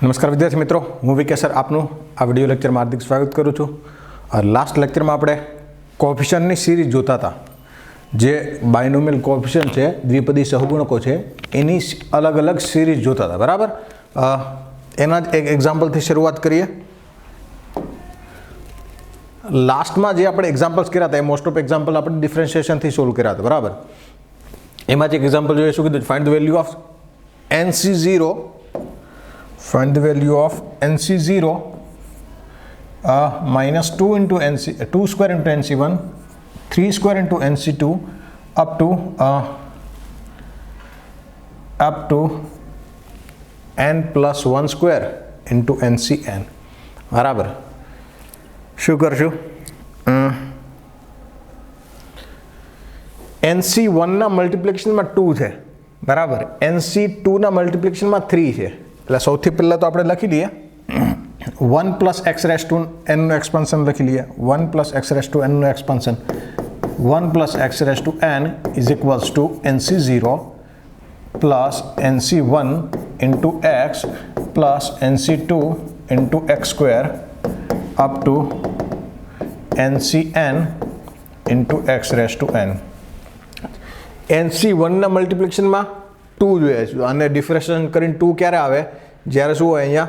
नमस्कार विद्यार्थी मित्रों, हूँ विके सर आपनु आ विडियो लेक्चर में हार्दिक स्वागत करूँ छूँ। लास्ट लेक्चर में આપણે કોફિશિયન્ટની સિરીઝ જોતા હતા, જે બાયનોમિયલ કોફિશિયન્ટ છે, દ્વિપદી સહગુણકો છે, એની અલગ અલગ સિરીઝ જોતા હતા, બરાબર। એના જ એક એક્ઝામ્પલથી શરૂઆત કરીએ। લાસ્ટમાં જે આપણે એક્ઝામ્પલ્સ કર્યા હતા એ મોસ્ટ ઓફ એક્ઝામ્પલ આપણે ડિફરન્શિએશનથી સોલ્વ કર્યા હતા, બરાબર। એમાં જ એક એક્ઝામ્પલ જોઈએ, શું કીધું? Find the value of NC0. Find the value of NC0 minus 2 into NC 2 square into NC1, 3 square into NC2 up to n plus 1 square into NCN, બરાબર। શું કરશું? NC1 ના મલ્ટિપ્લિકેશનમાં 2 છે, બરાબર। NC2 ના મલ્ટિપ્લિકેશનમાં 3 છે। એટલે સૌથી પહેલાં તો આપણે લખી લઈએ 1 પ્લસ એક્સ રેસ ટુ એનનું એક્સપાન્શન લખી લઈએ। 1 પ્લસ એક્સ રેસ ટુ એનનું expansion 1 plus x raise to n is equals to NC0 plus NC1 into x plus NC2 into x square up to NCN into x raise to n. NC1ના મલ્ટિપ્લિકેશનમાં 2 જોઈએ છે અને differentiation કરીને 2 ક્યારે આવે? જ્યારે શું હોય? અહીંયા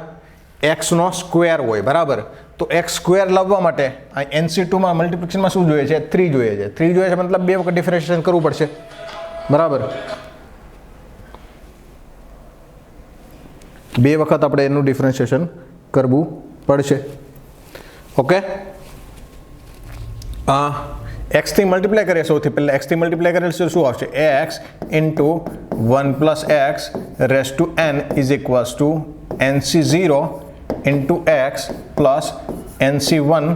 એક્સનો સ્ક્વેર હોય, બરાબર। તો એક્સ સ્ક્વેર લાવવા માટે આ NC2માં મલ્ટિપ્લિકેશનમાં શું જોઈએ છે? 3 જોઈએ છે। 3 જોઈએ છે મતલબ 2 વખત ડિફરન્શિએશન કરવું પડશે, બરાબર। 2 વખત આપણે એનું ડિફરન્શિએશન કરવું પડશે, ઓકે। एक्स थी मल्टीप्लाय करिए, सौ पहले एक्स थी मल्टीप्लाय करें शू आवशे? X into 1 plus x raise to n is equals to NC0 into x plus NC1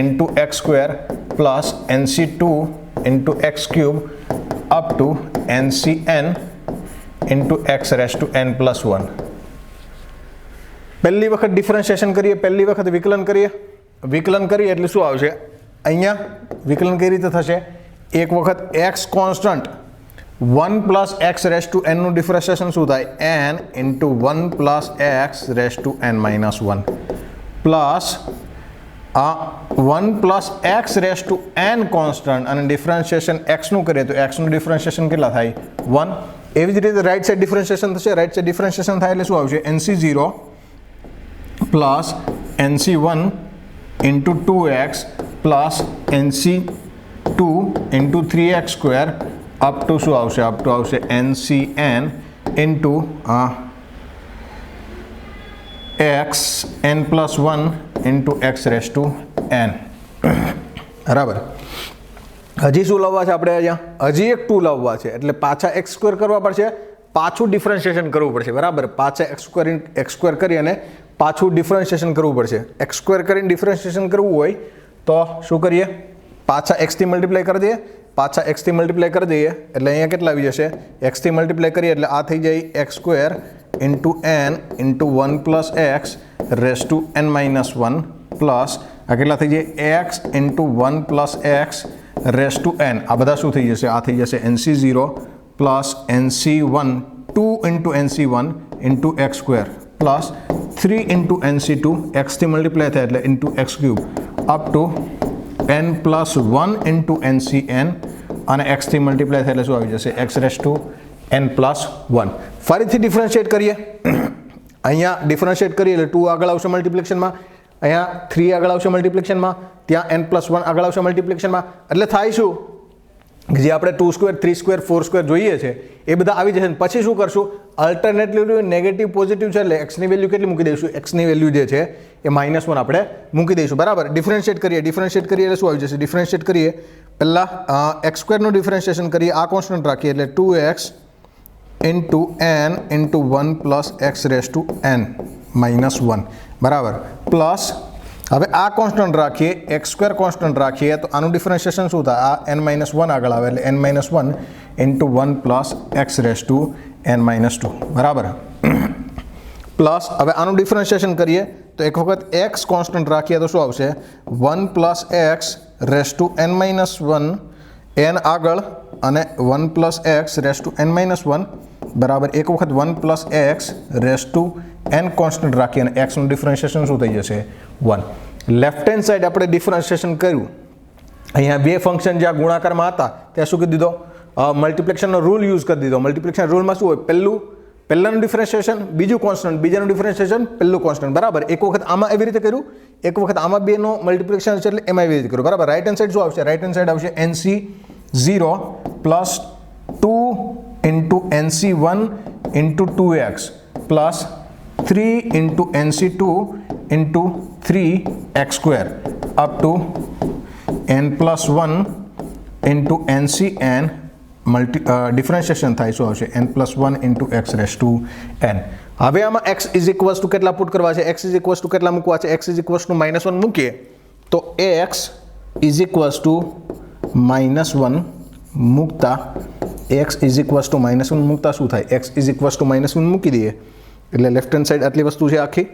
into x square plus NC2 into x cube up to NCN into x raise to n plus 1। पहली वखत differentiation करिए, पहली वखत विकलन करिए। विकलन करिए એટલે શું આવશે? અહીંયા વિકલન કઈ રીતે થશે? એક વખત x constant 1 plus x raise to એનનું ડિફરન્શિએશન શું થાય? n into 1 plus x raise to n minus 1 plus 1 plus x raise to n constant અને ડિફરન્શિએશન એક્સનું કરીએ તો એક્સનું ડિફરન્શિએશન કેટલા થાય? 1। એવી જ રીતે રાઇટ સાઈડ ડિફરન્શિએશન થશે। રાઇટ સાઈડ ડિફરન્શિએશન થાય એટલે શું આવશે? NC0 plus NC1 into 2x plus NC2 into 3x square up to शू आवशे? अप टू आवशे NCN into x n plus 1 into x raise to n, बराबर। हजी शू लाववा छे आपणे? अहींया हजी एक 2 लाववा छे એટલે પાછા x સ્ક્વેર કરવા પડશે, પાછું ડિફરન્શિએશન કરવું પડશે, બરાબર। પાછા x સ્ક્વેર કરી અને પાછું ડિફરન્શિએશન કરવું પડશે। x સ્ક્વેર કરીને ડિફરન્શિએશન કરવું હોય તો શું કરીએ? પાછા x થી મલ્ટીપ્લાય કરી દઈએ। પાછા x થી મલ્ટીપ્લાય કરી દઈએ એટલે અહીંયા કેટલા આવી જશે? x થી મલ્ટીપ્લાય કરીએ એટલે આ થઈ જાય x square into n into 1 plus x raise to n minus 1 plus આ કેટલા થઈ જાય? x into 1 plus x raise to n। આ બધા શું થઈ જશે? આ થઈ જશે NC0 plus NC1 2 into NC1 into x square plus 3 into NC2 x थी मल्टीप्लाय थे એટલે into x cube up to n plus 1 into NCN અને x થી મલ્ટીપ્લાય થાય એટલે શું આવી જશે? x raise to n plus 1। ફરીથી ડિફરન્શિએટ કરીએ। અહીંયા ડિફરન્શિએટ કરીએ એટલે 2 આગળ આવશે મલ્ટીપ્લિકેશનમાં, અહીંયા 3 આગળ આવશે મલ્ટીપ્લિકેશનમાં, ત્યાં n પ્લસ 1 આગળ આવશે મલ્ટીપ્લિકેશનમાં। એટલે થાય શું? જે આપણે 2 સ્ક્વેર 3 સ્ક્વેર 4 સ્ક્વેર જોઈએ છે એ બધા આવી જશે। પછી શું કરશું? અલ્ટરનેટિવલી નેગેટિવ પોઝિટિવ છે એટલે એક્સની વેલ્યુ કેટલી મૂકી દઈશું? એક્સની વેલ્યુ જે છે એ -1 આપણે મૂકી દઈશું, બરાબર। ડિફરન્શિએટ કરીએ એટલે શું આવી જશે? ડિફરન્શિએટ કરીએ પહેલાં એક્સ સ્ક્વેરનું ડિફરન્શિએશન કરીએ, આ કોન્સ્ટન્ટ રાખીએ એટલે 2x into n into 1 plus x raise to n minus 1, બરાબર। પ્લસ હવે આ કોન્સ્ટન્ટ રાખીએ, એક્સ સ્ક્વેર કોન્સ્ટન્ટ રાખીએ તો આનું ડિફરન્શિએશન શું થાય? આ n માઇનસ 1 આગળ આવે એટલે n minus 1 into 1 plus x raise to n minus 2, બરાબર। પ્લસ હવે આનું ડિફરન્શિએશન કરીએ તો એક વખત એક્સ કોન્સ્ટન્ટ રાખીએ તો શું આવશે? 1 plus x raise to n minus 1 n આગળ અને 1 plus x raise to n minus 1 બરાબર એક વખત 1 plus x raise to n constant રાખી અને એક્સનું ડિફરન્શિએશન શું થઈ જશે 1. લેફ્ટ હેન્ડ સાઈડ આપણે ડિફરન્શિએશન કર્યું. અહીંયા બે ફંક્શન જ્યાં ગુણાકારમાં હતા ત્યાં શું કરી દીધો, મલ્ટિપ્લિકેશનનો રૂલ યુઝ કરી દીધો. મલ્ટિપ્લિકેશન રૂલમાં શું હોય, પહેલાનું ડિફરન્શિએશન બીજું કોન્સ્ટન્ટ, બીજાનું ડિફરન્શિએશન પહેલું કોન્સ્ટન્ટ. બરાબર એક વખત આમાં એવી રીતે કર્યું, એક વખત આમાં બેનો મલ્ટિપ્લિકેશન છે એટલે એમાં એવી રીતે કર્યું. બરાબર રાઈટ હેન્ડ સાઈડ શું આવશે, રાઈટ હેન્ડ સાઈડ આવશે NC0 plus 2 into NC1 into 2x plus 3 into NC2 into 3x square up to n plus 1 into NCn differentiation થાય શું આવશે n plus 1 into x raised to n. હવે આમાં x is equals to કેટલા put કરવા છે, x is equals to કેટલા મૂકવા છે, x is equals to -1 મૂકીએ તો x is equals to -1 મૂકતા x is equals to -1 મૂકતા શું થાય, x is equals to -1 મૂકી દઈએ એટલે લેફ્ટ હેન્ડ સાઈડ આટલી વસ્તુ છે, આખી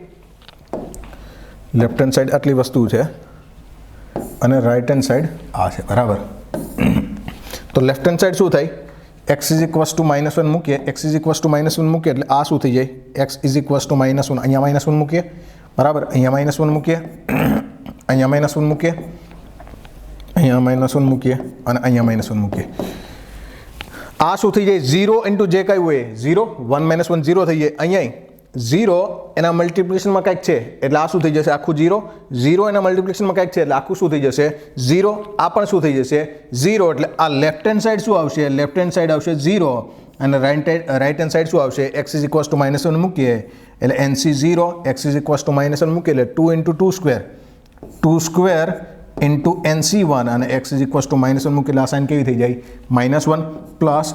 લેફ્ટ હેન્ડ સાઈડ આટલી વસ્તુ છે અને રાઈટ હેન્ડ સાઈડ આ છે. બરાબર તો લેફ્ટ હેન્ડ સાઈડ શું થાય, x is equals to -1 મૂકીએ, x is equals to -1 મૂકીએ એટલે આ શું થઈ જાય, x is equals to -1 અહીંયા -1 મૂકીએ. બરાબર અહીંયા -1 મૂકીએ, અહીંયા -1 મૂકીએ, અહીંયા -1 મૂકીએ અને અહીંયા -1 મૂકીએ. આ શું થઈ જાય, 0 ઇન્ટુ જે કાંઈ હોય 0, 1 - 1 0 થઈ જાય. અહીંયા 0 એના મલ્ટિપ્લિકેશનમાં કંઈક છે એટલે આ શું થઈ જશે, આખું 0, 0 એના મલ્ટિપ્લિકેશનમાં કંઈક છે એટલે આખું શું થઈ જશે 0, આ પણ શું થઈ જશે 0. એટલે આ લેફ્ટ હેન્ડ સાઈડ શું આવશે, લેફ્ટ હેન્ડ સાઈડ આવશે 0 અને રાઈટ હેન્ડ સાઈડ શું આવશે, x is equals to -1 મૂકીએ એટલે NC0 x is equals to -1 મૂકીએ એટલે 2 into 2 square 2 square into NC1 અને x is equals to -1 મૂકીએ એટલે આ સાઇન કેવી થઈ જાય -1 પ્લસ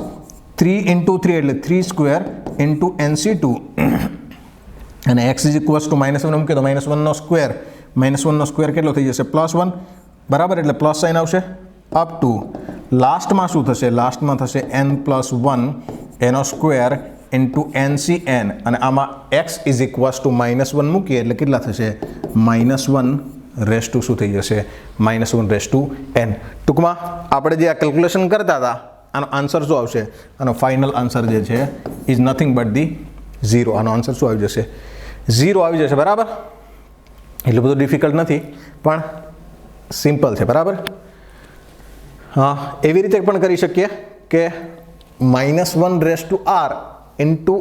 3 into 3 એટલે 3 square into NC2 અને x is equals to -1 મૂકીએ તો -1 નો સ્ક્વેર, -1 નો સ્ક્વેર કેટલો થઈ જશે +1. બરાબર એટલે પ્લસ સાઇન આવશે અપ ટુ લાસ્ટમાં શું થશે, લાસ્ટમાં થશે n plus 1 એનો સ્ક્વેર ઇન્ટુ NCn અને આમાં x is equals to -1 મૂકીએ એટલે કેટલા થશે -1 રેસ ટુ શું થઈ જશે -1 રેસ ટુ n. ટૂંકમાં આપણે જે આ કેલ્ક્યુલેશન કરતા હતા આનો આન્સર શું આવશે, આનો ફાઇનલ આન્સર જે છે ઇઝ નથિંગ બટ ધી 0. આનો આન્સર શું આવી જશે 0 આવી જશે. બરાબર એટલું બધું ડિફિકલ્ટ નથી પણ સિમ્પલ છે. બરાબર હા એવી રીતે પણ કરી શકીએ કે -1 raise to r into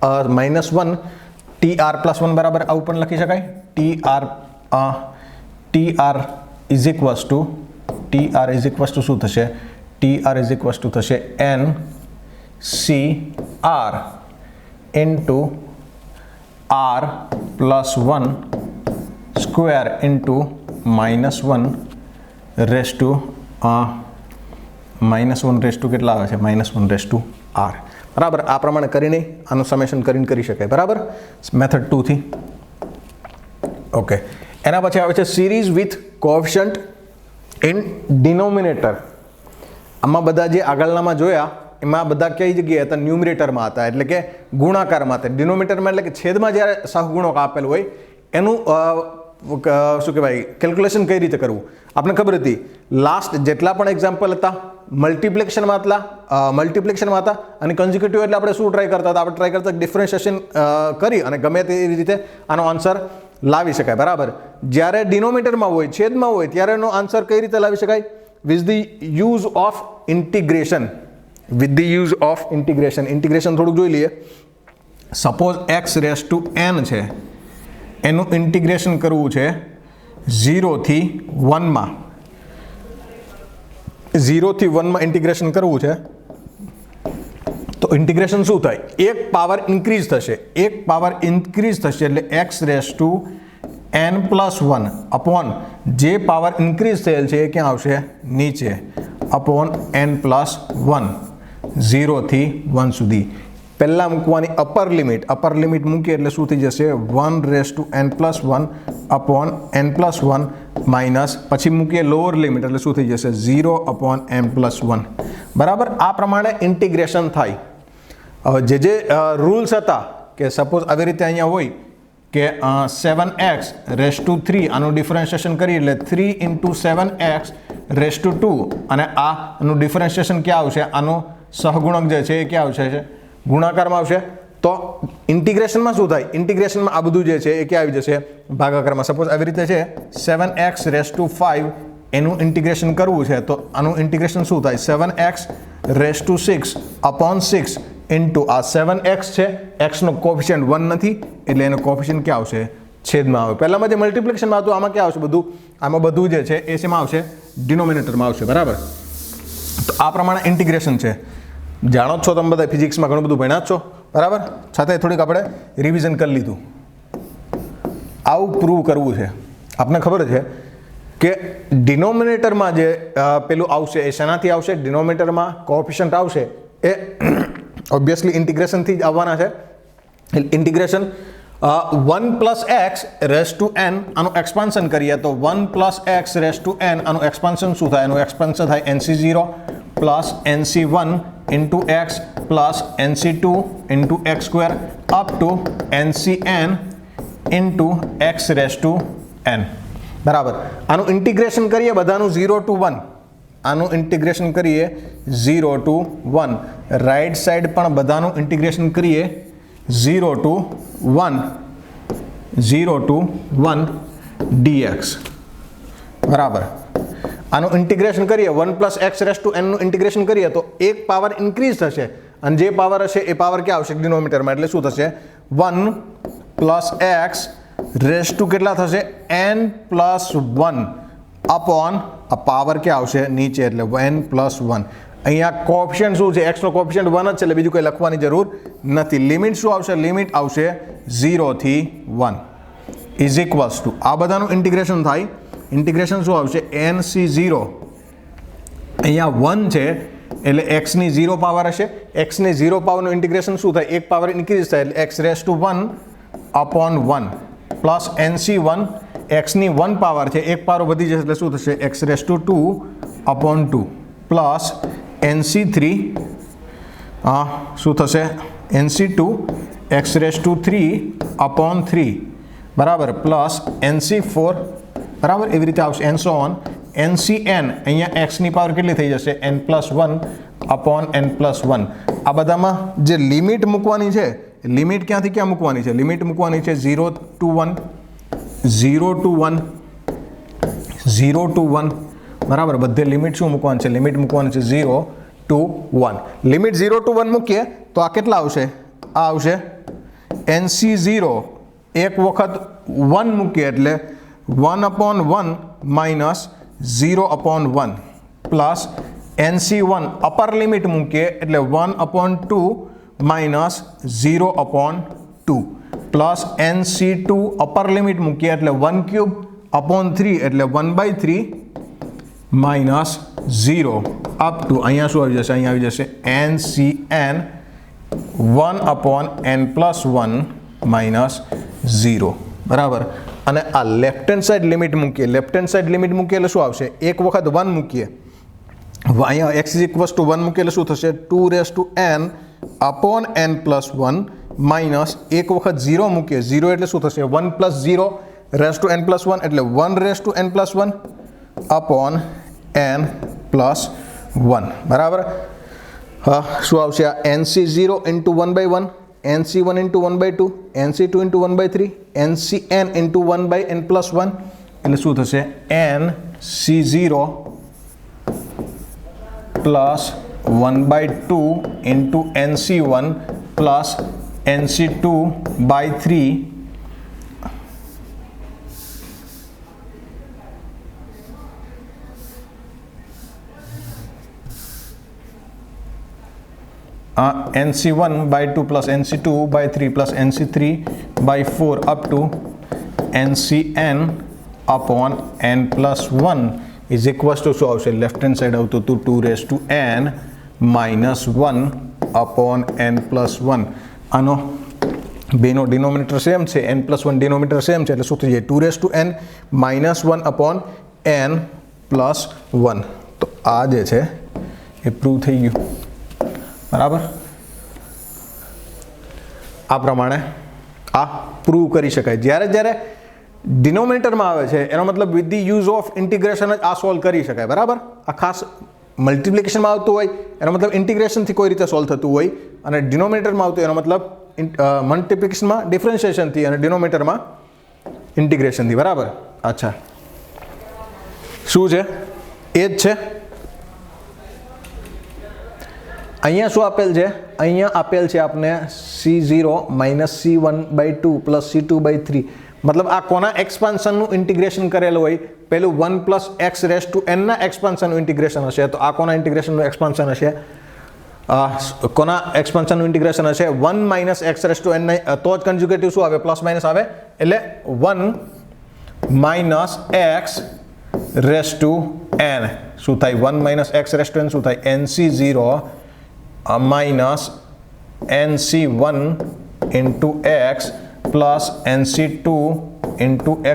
-1 TR + 1 બરાબર આવું પણ લખી શકાય. TR is equals to શું થશે, TR is equals to થશે NCR into R plus 1 square into -1 raised to -1 raised to કેટલા આવે છે -1 raised to R. બરાબર આ પ્રમાણે કરીને આનું સમેશન કરીને કરી શકાય. બરાબર મેથડ 2 થી. ઓકે એના પછી આવે છે series with coefficient in denominator. આમાં બધા જે આગળનામાં જોયા એમાં બધા કઈ જગ્યાએ હતા, ન્યુમરેટરમાં હતા એટલે કે ગુણાકારમાં હતા. ડિનોમિનેટરમાં એટલે કે છેદમાં જ્યારે સહગુણક આપેલું હોય એનું શું કહેવાય કેલ્ક્યુલેશન કઈ રીતે કરવું આપણે ખબર હતી. લાસ્ટ જેટલા પણ એક્ઝામ્પલ હતા મલ્ટિપ્લિકેશનમાં હતા અને કન્ઝિક્યુટિવ એટલે આપણે શું ટ્રાય કરતા હતા, આપણે ટ્રાય કરતા ડિફરન્શિએશન કરી અને ગમે તે રીતે આનો આન્સર લાવી શકાય. બરાબર જ્યારે ડિનોમિનેટરમાં હોય છેદમાં હોય ત્યારે એનો આન્સર કઈ રીતે લાવી શકાય, with the use of integration. Integration થોડુંક જોઈ લઈએ. Suppose x raise to n છે એનું ઇન્ટિગ્રેશન કરવું છે 0 થી 1 માં, 0 થી 1 માં ઇન્ટિગ્રેશન કરવું છે તો ઇન્ટિગ્રેશન શું થાય, એક પાવર ઇન્ક્રીઝ થશે એટલે x raise to n plus 1 upon જે પાવર ઇન્ક્રીઝ થયેલ છે એ ક્યાં આવશે નીચે અપોન n plus 1 0 થી 1 સુધી. પહેલાં મૂકવાની અપર લિમિટ મૂકીએ એટલે શું થઈ જશે 1 race to n plus 1 upon n plus 1 minus પછી મૂકીએ લોઅર લિમિટ એટલે શું થઈ જશે 0 અપોન n plus 1. બરાબર આ પ્રમાણે ઇન્ટિગ્રેશન થાય. હવે જે રૂલ્સ હતા કે સપોઝ આવી રીતે અહીંયા હોય કે 7x રેસ ટુ 3 આનું ડિફરન્શિએશન કરીએ એટલે 3 into 7x રેસ ટુ 2 અને આનું ડિફરન્શિએશન ક્યાં આવશે, આનું સહગુણક જે છે એ ક્યાં આવશે ગુણાકારમાં આવશે તો ઇન્ટિગ્રેશનમાં શું થાય? ઇન્ટિગ્રેશનમાં આ બધું જે છે એ ક્યાં આવી જશે? ભાગાકારમાં. સપોઝ આવી રીતે છે 7x⁵5 એનું ઇન્ટિગ્રેશન કરવું છે તો આનું ઇન્ટિગ્રેશન શું થાય? 7x⁵6/6 ઇન્ટુ આ 7x છે, એક્સનો કોફિશિયન્ટ 1 નથી એટલે એનો કોફિશિયન્ટ ક્યાં આવશે? છેદમાં આવે. પહેલામાં જે મલ્ટિપ્લિકેશનમાં હતું આમાં ક્યાં આવશે? બધું આમાં બધું જે છે એ શેમાં આવશે? ડિનોમિનેટરમાં આવશે. બરાબર. તો આ પ્રમાણે ઇન્ટિગ્રેશન છે. જાણો જ છો તમે બધા, ફિઝિક્સમાં ઘણું બધું ભણ્યા જ છો. બરાબર. સાથે થોડીક આપણે રિવિઝન કરી લીધું. આવું પ્રૂવ કરવું છે. આપને ખબર છે કે ડિનોમિનેટરમાં જે પેલું આવશે એ શેનાથી આવશે? ડિનોમિનેટરમાં કોએફિશિયન્ટ આવશે એ ઓબ્વિયસલી ઇન્ટિગ્રેશનથી જ આવવાના છે. ઇન્ટિગ્રેશન 1+x⁵n આનું એક્સપાન્શન કરીએ તો 1+x⁵n આનું એક્સપાન્શન શું થાય? એનું એક્સપાન્શન થાય nc0 plus nc1 into x plus nc2 into x² up to ncn into x⁵n. બરાબર. આનું ઇન્ટિગ્રેશન કરીએ બધાનું 0 to 1. આનું ઇન્ટિગ્રેશન કરીએ 0 to 1. રાઈટ સાઈડ પણ બધાનું ઇન્ટિગ્રેશન કરીએ 0 to 1 dx. બરાબર. આનું ઇન્ટિગ્રેશન કરીએ 1+x⁵n નું ઇન્ટિગ્રેશન કરીએ તો એક પાવર ઇન્ક્રીઝ થશે અને જે પાવર હશે એ પાવર ક્યાં આવશે? ડિનોમિનેટરમાં. એટલે શું થશે? 1+x⁵ કેટલા થશે? n+1 અપોન આ પાવર ક્યાં આવશે? નીચે. એટલે n+1. અહીંયા કોએફિશિયન્ટ શું છે? એક્સનો કોએફિશિયન્ટ 1 જ છે એટલે બીજું કંઈ લખવાની જરૂર નથી. લિમિટ શું આવશે? લિમિટ આવશે 0 થી 1 ઇઝ ઇક્વલ્સ ટુ આ બધાનું ઇન્ટિગ્રેશન થાય. ઇન્ટિગ્રેશન શું આવશે? nc0 અહીંયા 1 છે એટલે એક્સની 0 પાવર હશે. એક્સની 0 પાવરનું ઇન્ટિગ્રેશન શું થાય? એક પાવર ઇન્ક્રીઝ થાય એટલે x⁻1/1 પ્લસ nc1 એક્સની 1 પાવર છે, એક પાવર વધી જશે એટલે શું થશે? x⁻2/2 પ્લસ nc3 શું થશે? nc2 x⁻3/3 બરાબર પ્લસ nc4 બરાબર એવી રીતે આવશે એન્ડ સો ઓન. ncn અહીંયા એક્સની પાવર કેટલી થઈ જશે? n+1/n+1. આ બધામાં જે લિમિટ મૂકવાની છે, લિમિટ ક્યાંથી ક્યાં મૂકવાની છે? લિમિટ મૂકવાની છે 0 to 1 બરાબર. બધે લિમિટ શું મૂકવાની છે? લિમિટ મૂકવાની છે 0 to 1. લિમિટ 0 to 1 મૂકીએ તો આ કેટલા આવશે? આ આવશે nc0 એક વખત 1 મૂકીએ એટલે 1/1 minus 0/1 plus nc1 upper limit મૂકીએ એટલે 1/2 minus 0/2 plus nc2 upper limit મૂકીએ એટલે 1/3 એટલે 1/3 માઇનસ 0 અપ ટુ અહીંયા શું આવી જશે? અહીંયા આવી જશે ncn 1/n+1 માઇનસ 0. બરાબર. અને આ લેફ્ટ હેન્ડ સાઈડ લિમિટ મૂકીએ. લેફ્ટ હેન્ડ સાઈડ લિમિટ મૂકીએ એટલે શું આવશે? એક વખત 1 મૂકીએ, અહીંયા x=1 મૂકીએ એટલે શું થશે? 2n/n+1 માઇનસ એક વખત 0 મૂકીએ, 0 એટલે શું થશે? 1+0n+1 એટલે 1n+1 અપોન n+1. બરાબર. શું આવશે? આ nc0 into 1/1, nc1 into 1/2, nc2 into 1/3, ncn into 1/n+1 એટલે શું થશે? nc0 plus 1/2 into nc1 plus nc2/3 nc1/2 plus nc2/3 plus nc3/4 up to ncn upon n+1 is equals to શું આવશે? Left hand side આવતું હતું 2n-1 upon n+1. આનો બેનો denominator same છે, n+1 ડિનોમિનેટર સેમ છે એટલે શું થઈ જાય? 2n-1 upon n+1. તો આ જે છે એ પ્રૂવ થઈ ગયું. બરાબર. આ પ્રમાણે આ પ્રૂવ કરી શકાય. જ્યારે ડિનોમિનેટરમાં આવે છે એનો મતલબ with the use of integration જ આ સોલ્વ કરી શકાય. બરાબર. આ ખાસ મલ્ટિપ્લિકેશનમાં આવતું હોય એનો મતલબ ઇન્ટિગ્રેશનથી કોઈ રીતે સોલ્વ થતું હોય, અને ડિનોમિનેટરમાં આવતું એનો મતલબ મલ્ટિપ્લિકેશનમાં ડિફરન્શિએશનથી અને ડિનોમિનેટરમાં ઇન્ટિગ્રેશનથી. બરાબર. અચ્છા, શું છે? એ જ છે. અહીંયા શું આપેલ છે? અહીંયા આપેલ છે આપને C0 - C1/2 + C2/3. મતલબ આ કોના એક્સપાન્શનનું ઇન્ટિગ્રેશન કરેલું હોય? પેલું 1 + x⁻n ના એક્સપાન્શનનું ઇન્ટિગ્રેશન હશે. તો આ કોના ઇન્ટિગ્રેશનનું એક્સપાન્શન હશે? કોના એક્સપાન્શનનું ઇન્ટિગ્રેશન હશે? 1 - x⁻n. તો જ કન્જ્યુગેટિવ શું આવે? પ્લસ માઇનસ આવે. એટલે 1 - x⁻n શું થાય? 1 - x⁻n શું થાય? NC0 - NC1 × x plus NC2 ×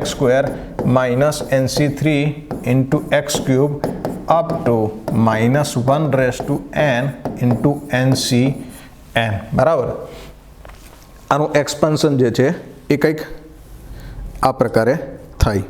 x square minus NC3 × x cube up to -1n × NCn. બરાબર. આનું એક્સપાન્શન જે છે એ કંઈક આ પ્રકારે થાય.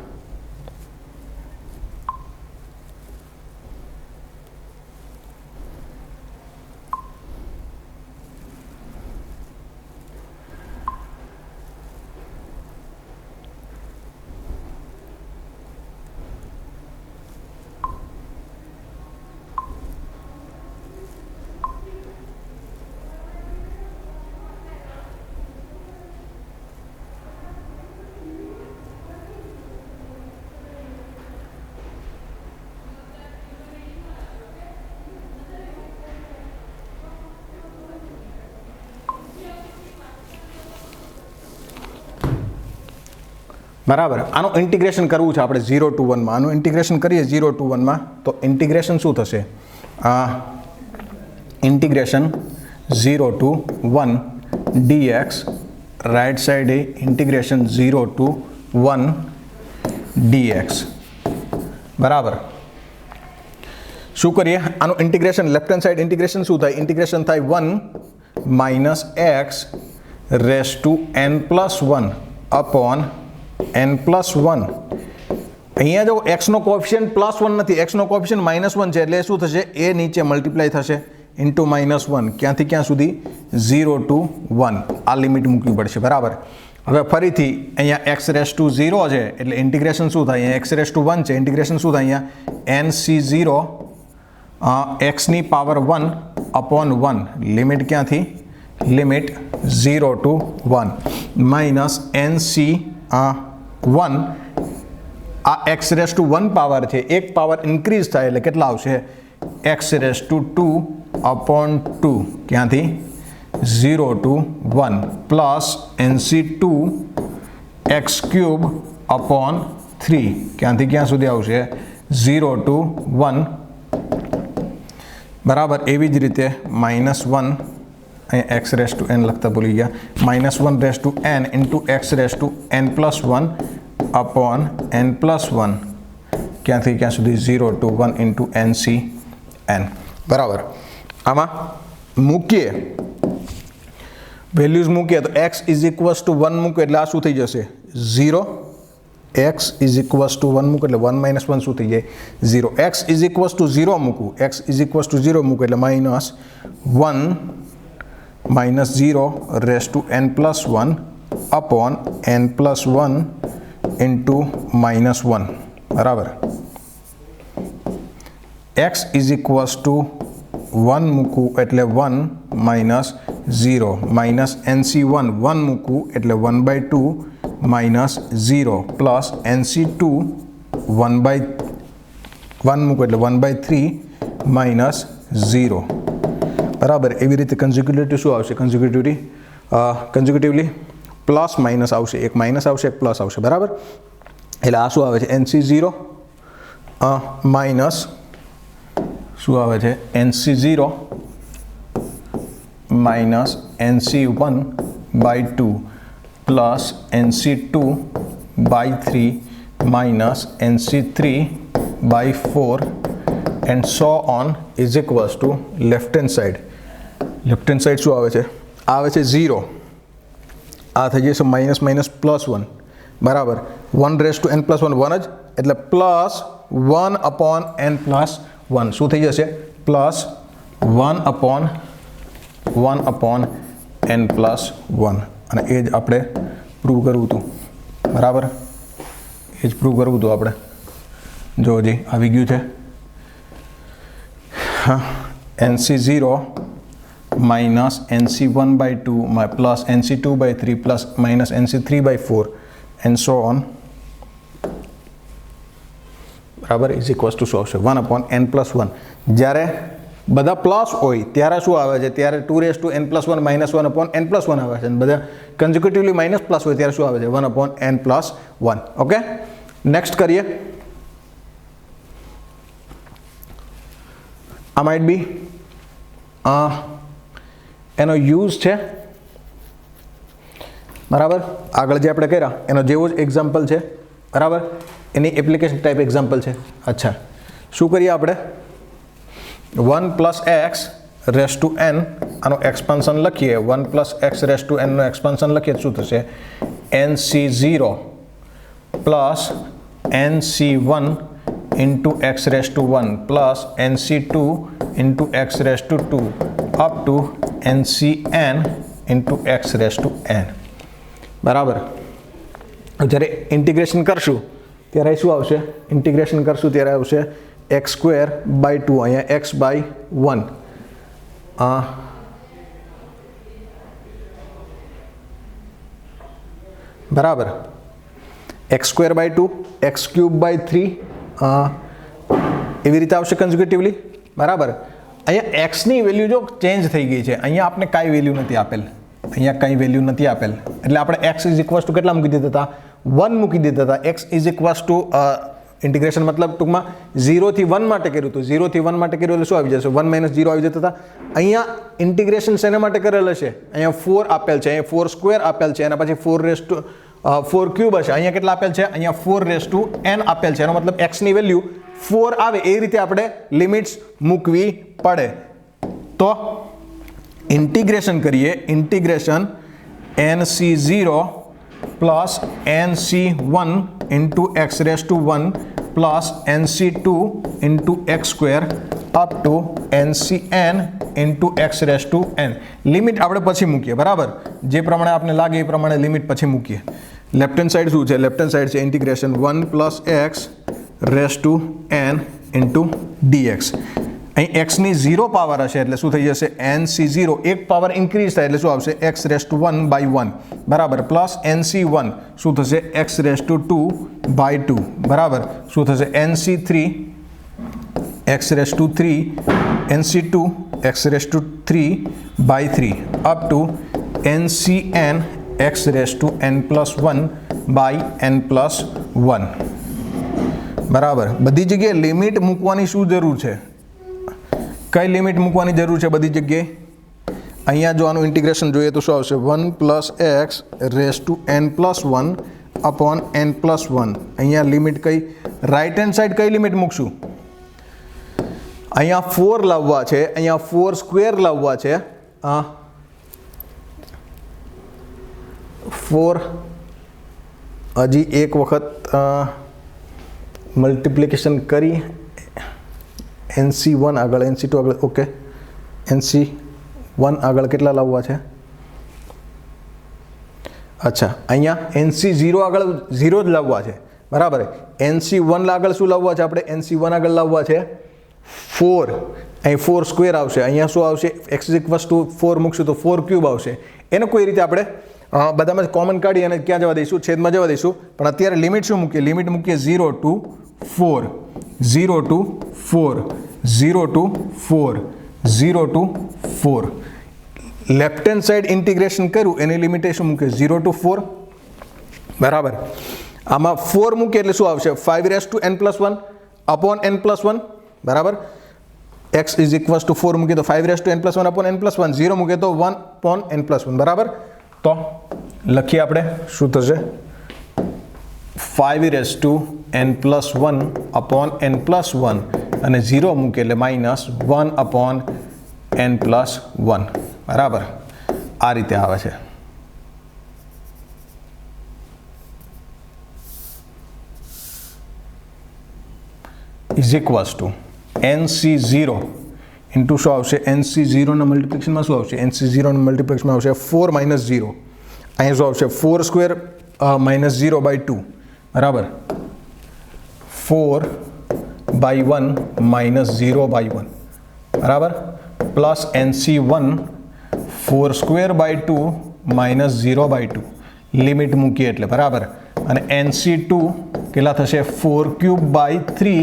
બરાબર. આનું ઇન્ટિગ્રેશન કરવું છે આપણે 0 to 1 માં. આનું ઇન્ટિગ્રેશન કરીએ 0 to 1 માં તો ઇન્ટિગ્રેશન શું થશે? ઇન્ટિગ્રેશન 0 to 1 dx, રાઈટ સાઈડે ઇન્ટિગ્રેશન 0 to 1 dx. બરાબર. શું કરીએ? આનું integration left hand side integration શું થાય? ઇન્ટિગ્રેશન થાય 1 - x⁻n+1 upon n+1. અહીંયા જો એક્સનો કોએફિશિયન્ટ +1 નથી, એક્સનો કોએફિશિયન્ટ -1 છે, એટલે શું થશે? એ નીચે મલ્ટીપ્લાય થશે ઇન્ટુ -1. ક્યાંથી ક્યાં સુધી? 0 to 1. આ લિમિટ મૂકવી પડશે. બરાબર. હવે ફરીથી અહીંયા x⁻0 છે એટલે ઇન્ટિગ્રેશન શું થાય? અહીંયા x⁻1 છે, ઇન્ટિગ્રેશન શું થાય? અહીંયા NC0 x⁻1 upon 1. લિમિટ ક્યાંથી? Limit 0 to 1 minus NC1. આ x⁻1 પાવર છે, એક પાવર ઇન્ક્રીઝ થાય એટલે કેટલા આવશે? x⁻2 upon 2. ક્યાંથી? 0 to 1 plus NC2 x³ upon 3. ક્યાંથી ક્યાં સુધી આવશે? 0 to 1. બરાબર. એવી જ રીતે -1 અહીંયા x⁻n લખતા ભૂલી ગયા. -1n into x⁻n+1 upon n+1. ક્યાંથી ક્યાં સુધી? 0 to 1 into NCn. બરાબર. આમાં મૂકીએ વેલ્યુઝ મૂકીએ તો x = 1 મૂકો એટલે આ શું થઈ જશે? 0. x = 1 મૂકો એટલે 1 - 1 શું થઈ જાય? 0. x = 0 મૂકું, x = 0 મૂકો એટલે -1 - 0n+1 upon n+1 into -1. બરાબર. x = 1 મૂકું એટલે 1 - 0 minus NC1 1 મૂકું એટલે 1/2 minus 0 plus NC2 1 મૂકું એટલે 1/3 minus 0. બરાબર. એવી રીતે કન્ઝ્યુકેટિવ શું આવશે? કન્ઝ્યુકેટિવલી પ્લસ માઇનસ આવશે, એક માઇનસ આવશે, એક પ્લસ આવશે. બરાબર. એટલે આ શું આવે છે? NC0 માઇનસ શું આવે છે? NC0 minus NC1/2 plus NC2/3 minus NC3/4 and so on is equals to left hand side. Left hand side શું આવે છે? આવે છે 0. આ થઈ જશે -+1. બરાબર. 1 raised to n+1 1 જ એટલે +1 upon n+1 1 શું થઈ જશે પ્લસ 1 અપોન n પ્લસ 1 અને એ જ આપણે પ્રૂવ કરવું હતું બરાબર એ જ પ્રૂવ કરવું હતું આપણે જો હજી આવી ગયું છે હા NC0 minus NC1 by 2 plus NC2 by 3 plus minus NC3 by 4 and so on બરાબર ઇઝ ઇક્વલ્સ ટુ શું આવશે 1 અપોન n પ્લસ 1 જ્યારે બધા પ્લસ હોય ત્યારે શું આવે છે ત્યારે 2n plus 1 minus 1 upon n plus 1 આવે છે અને બધા કન્ઝિક્યુટિવલી માઇનસ પ્લસ હોય ત્યારે શું આવે છે 1 upon n plus 1 okay next કરીએ આ માઇટ બી એનો યુઝ છે બરાબર આગળ જે આપણે કર્યા એનો જેવો જ એક્ઝામ્પલ છે બરાબર એની એપ્લિકેશન ટાઈપ એક્ઝામ્પલ છે અચ્છા શું કરીએ આપણે 1 plus x raise to n આનો એક્સપાન્શન લખીએ 1 પ્લસ એક્સ રેસ ટુ એનનો એક્સપાન્શન લખીએ શું થશે NC0 plus NC1 into x raised to 1 plus NC2 into x raised to 2 up to NCn into x raised to n બરાબર જ્યારે integration કરશું ત્યારે શું આવશે ઇન્ટિગ્રેશન કરશું ત્યારે આવશે x સ્ક્વેર બાય 2 અહીંયા x બાય 1 બરાબર x square by 2 x cube by 3 એવી રીતે આવશે કન્ઝિક્યુટિવલી બરાબર અહીંયા એક્સની વેલ્યુ જો ચેન્જ થઈ ગઈ છે અહીંયા આપણે કાંઈ વેલ્યુ નથી આપેલ અહીંયા કંઈ વેલ્યુ નથી આપેલ એટલે આપણે એક્સ ઇઝ ઇક્વલ્સ ટુ કેટલા મૂકી દીધા હતા 1 મૂકી દીધા હતા x is equals two integration મતલબ ટૂંકમાં 0 થી 1 માટે કર્યું હતું 0 થી 1 માટે કર્યું એટલે શું આવી જશે 1 માઇનસ 0 આવી જતા હતા અહીંયા ઇન્ટિગ્રેશન શેના માટે કરેલ હશે અહીંયા 4 આપેલ છે અહીંયા 4 સ્ક્વેર આપેલ છે એના પછી 4 રેસ ટુ 4 ક્યુબ હશે અહીંયા કેટલા આપેલ છે અહીંયા 4 રેસ ટુ n આપેલ છે એનો મતલબ x ની વેલ્યુ 4 આવે એ રીતે આપણે લિમિટ્સ મૂકવી પડે તો ઇન્ટિગ્રેશન કરીએ integration NC0 plus NC1 into x raised to 1 plus NC2 into x square up to NCn into x raised to n limit આપણે પછી મૂકીએ બરાબર જે પ્રમાણે આપણે લાગે એ પ્રમાણે લિમિટ પછી મૂકીએ લેફ્ટ હેન્ડ સાઈડ શું છે લેફ્ટ હેન્ડ સાઈડ છે integration 1 plus x raise to n into dx અહીં x ની 0 પાવર હશે એટલે શું થઈ જશે NC0 એક પાવર ઇન્ક્રીઝ થાય એટલે શું આવશે x રેસ ટુ 1 બાય 1 બરાબર પ્લસ NC1 શું થશે x રેસ ટુ 2 બાય 2 બરાબર શું થશે NC3 x raise to 3 NC2 x raise to 3 by 3 up to NCn x raise to n plus 1 by n plus 1 બરાબર બધી જગ્યાએ લિમિટ મૂકવાની શું જરૂર છે કઈ લિમિટ મૂકવાની જરૂર છે બધી જગ્યાએ અહીંયા જો આનું ઇન્ટિગ્રેશન જોઈએ તો શું આવશે 1 plus x raise to n plus 1 upon n plus 1 અહીંયા લિમિટ કઈ રાઈટ હેન્ડ સાઈડ કઈ લિમિટ મૂકશું અહીંયા 4 લાવવા છે અહીંયા 4 સ્ક્વેર લાવવા છે 4 હજી એક વખત મલ્ટિપ્લિકેશન કરી NC1 આગળ NC2 આગળ ઓકે NC1 આગળ કેટલા લાવવા છે અચ્છા અહીંયા NC0 આગળ 0 જ લાવવા છે બરાબર NC1 આગળ શું લાવવા છે આપણે NC1 આગળ લાવવા છે 4 અહીં 4 સ્ક્વેર આવશે અહીંયા શું આવશે x ઇક્વલ્સ ટુ 4 મૂકશું તો 4 ક્યુબ આવશે એને કોઈ રીતે આપણે બધામાં કોમન કાઢી અને ક્યાં જવા દઈશું છેદમાં જવા દઈશું પણ અત્યારે લિમિટ શું મૂકીએ લિમિટ મૂકીએ 0 to 4 0 to 4 0 to 4 0 to 4 left hand side integration કર્યું એની લિમિટેશન મૂકે 0 to 4 બરાબર આમાં 4 મૂકે એટલે શું આવશે 5 race to n plus 1 upon n plus 1 બરાબર x ઇઝ ઇક્વલ્સ ટુ 4 મૂકે તો 5 race to n plus 1 upon n plus 1 0 મૂકે તો 1 અપોન n પ્લસ 1 બરાબર તો લખીએ આપણે શું થશે 5 race to n plus 1 upon n plus 1 અને 0 મૂકે એટલે માઇનસ 1 અપોન n પ્લસ 1 બરાબર આ રીતે આવે છે is equals to NC0 into શું આવશે NC0ના મલ્ટિપ્લિકેશનમાં શું આવશે NC0ના મલ્ટિપ્લિકેશનમાં આવશે 4 માઇનસ 0 અહીંયા શું આવશે 4 સ્ક્વેર માઇનસ 0/2 બરાબર 4/1 માઇનસ 0/1 બરાબર plus NC1 4 square by 2 minus 0/2 limit મૂકીએ એટલે બરાબર અને NC2 કેટલા થશે 4 ક્યુબ બાય 3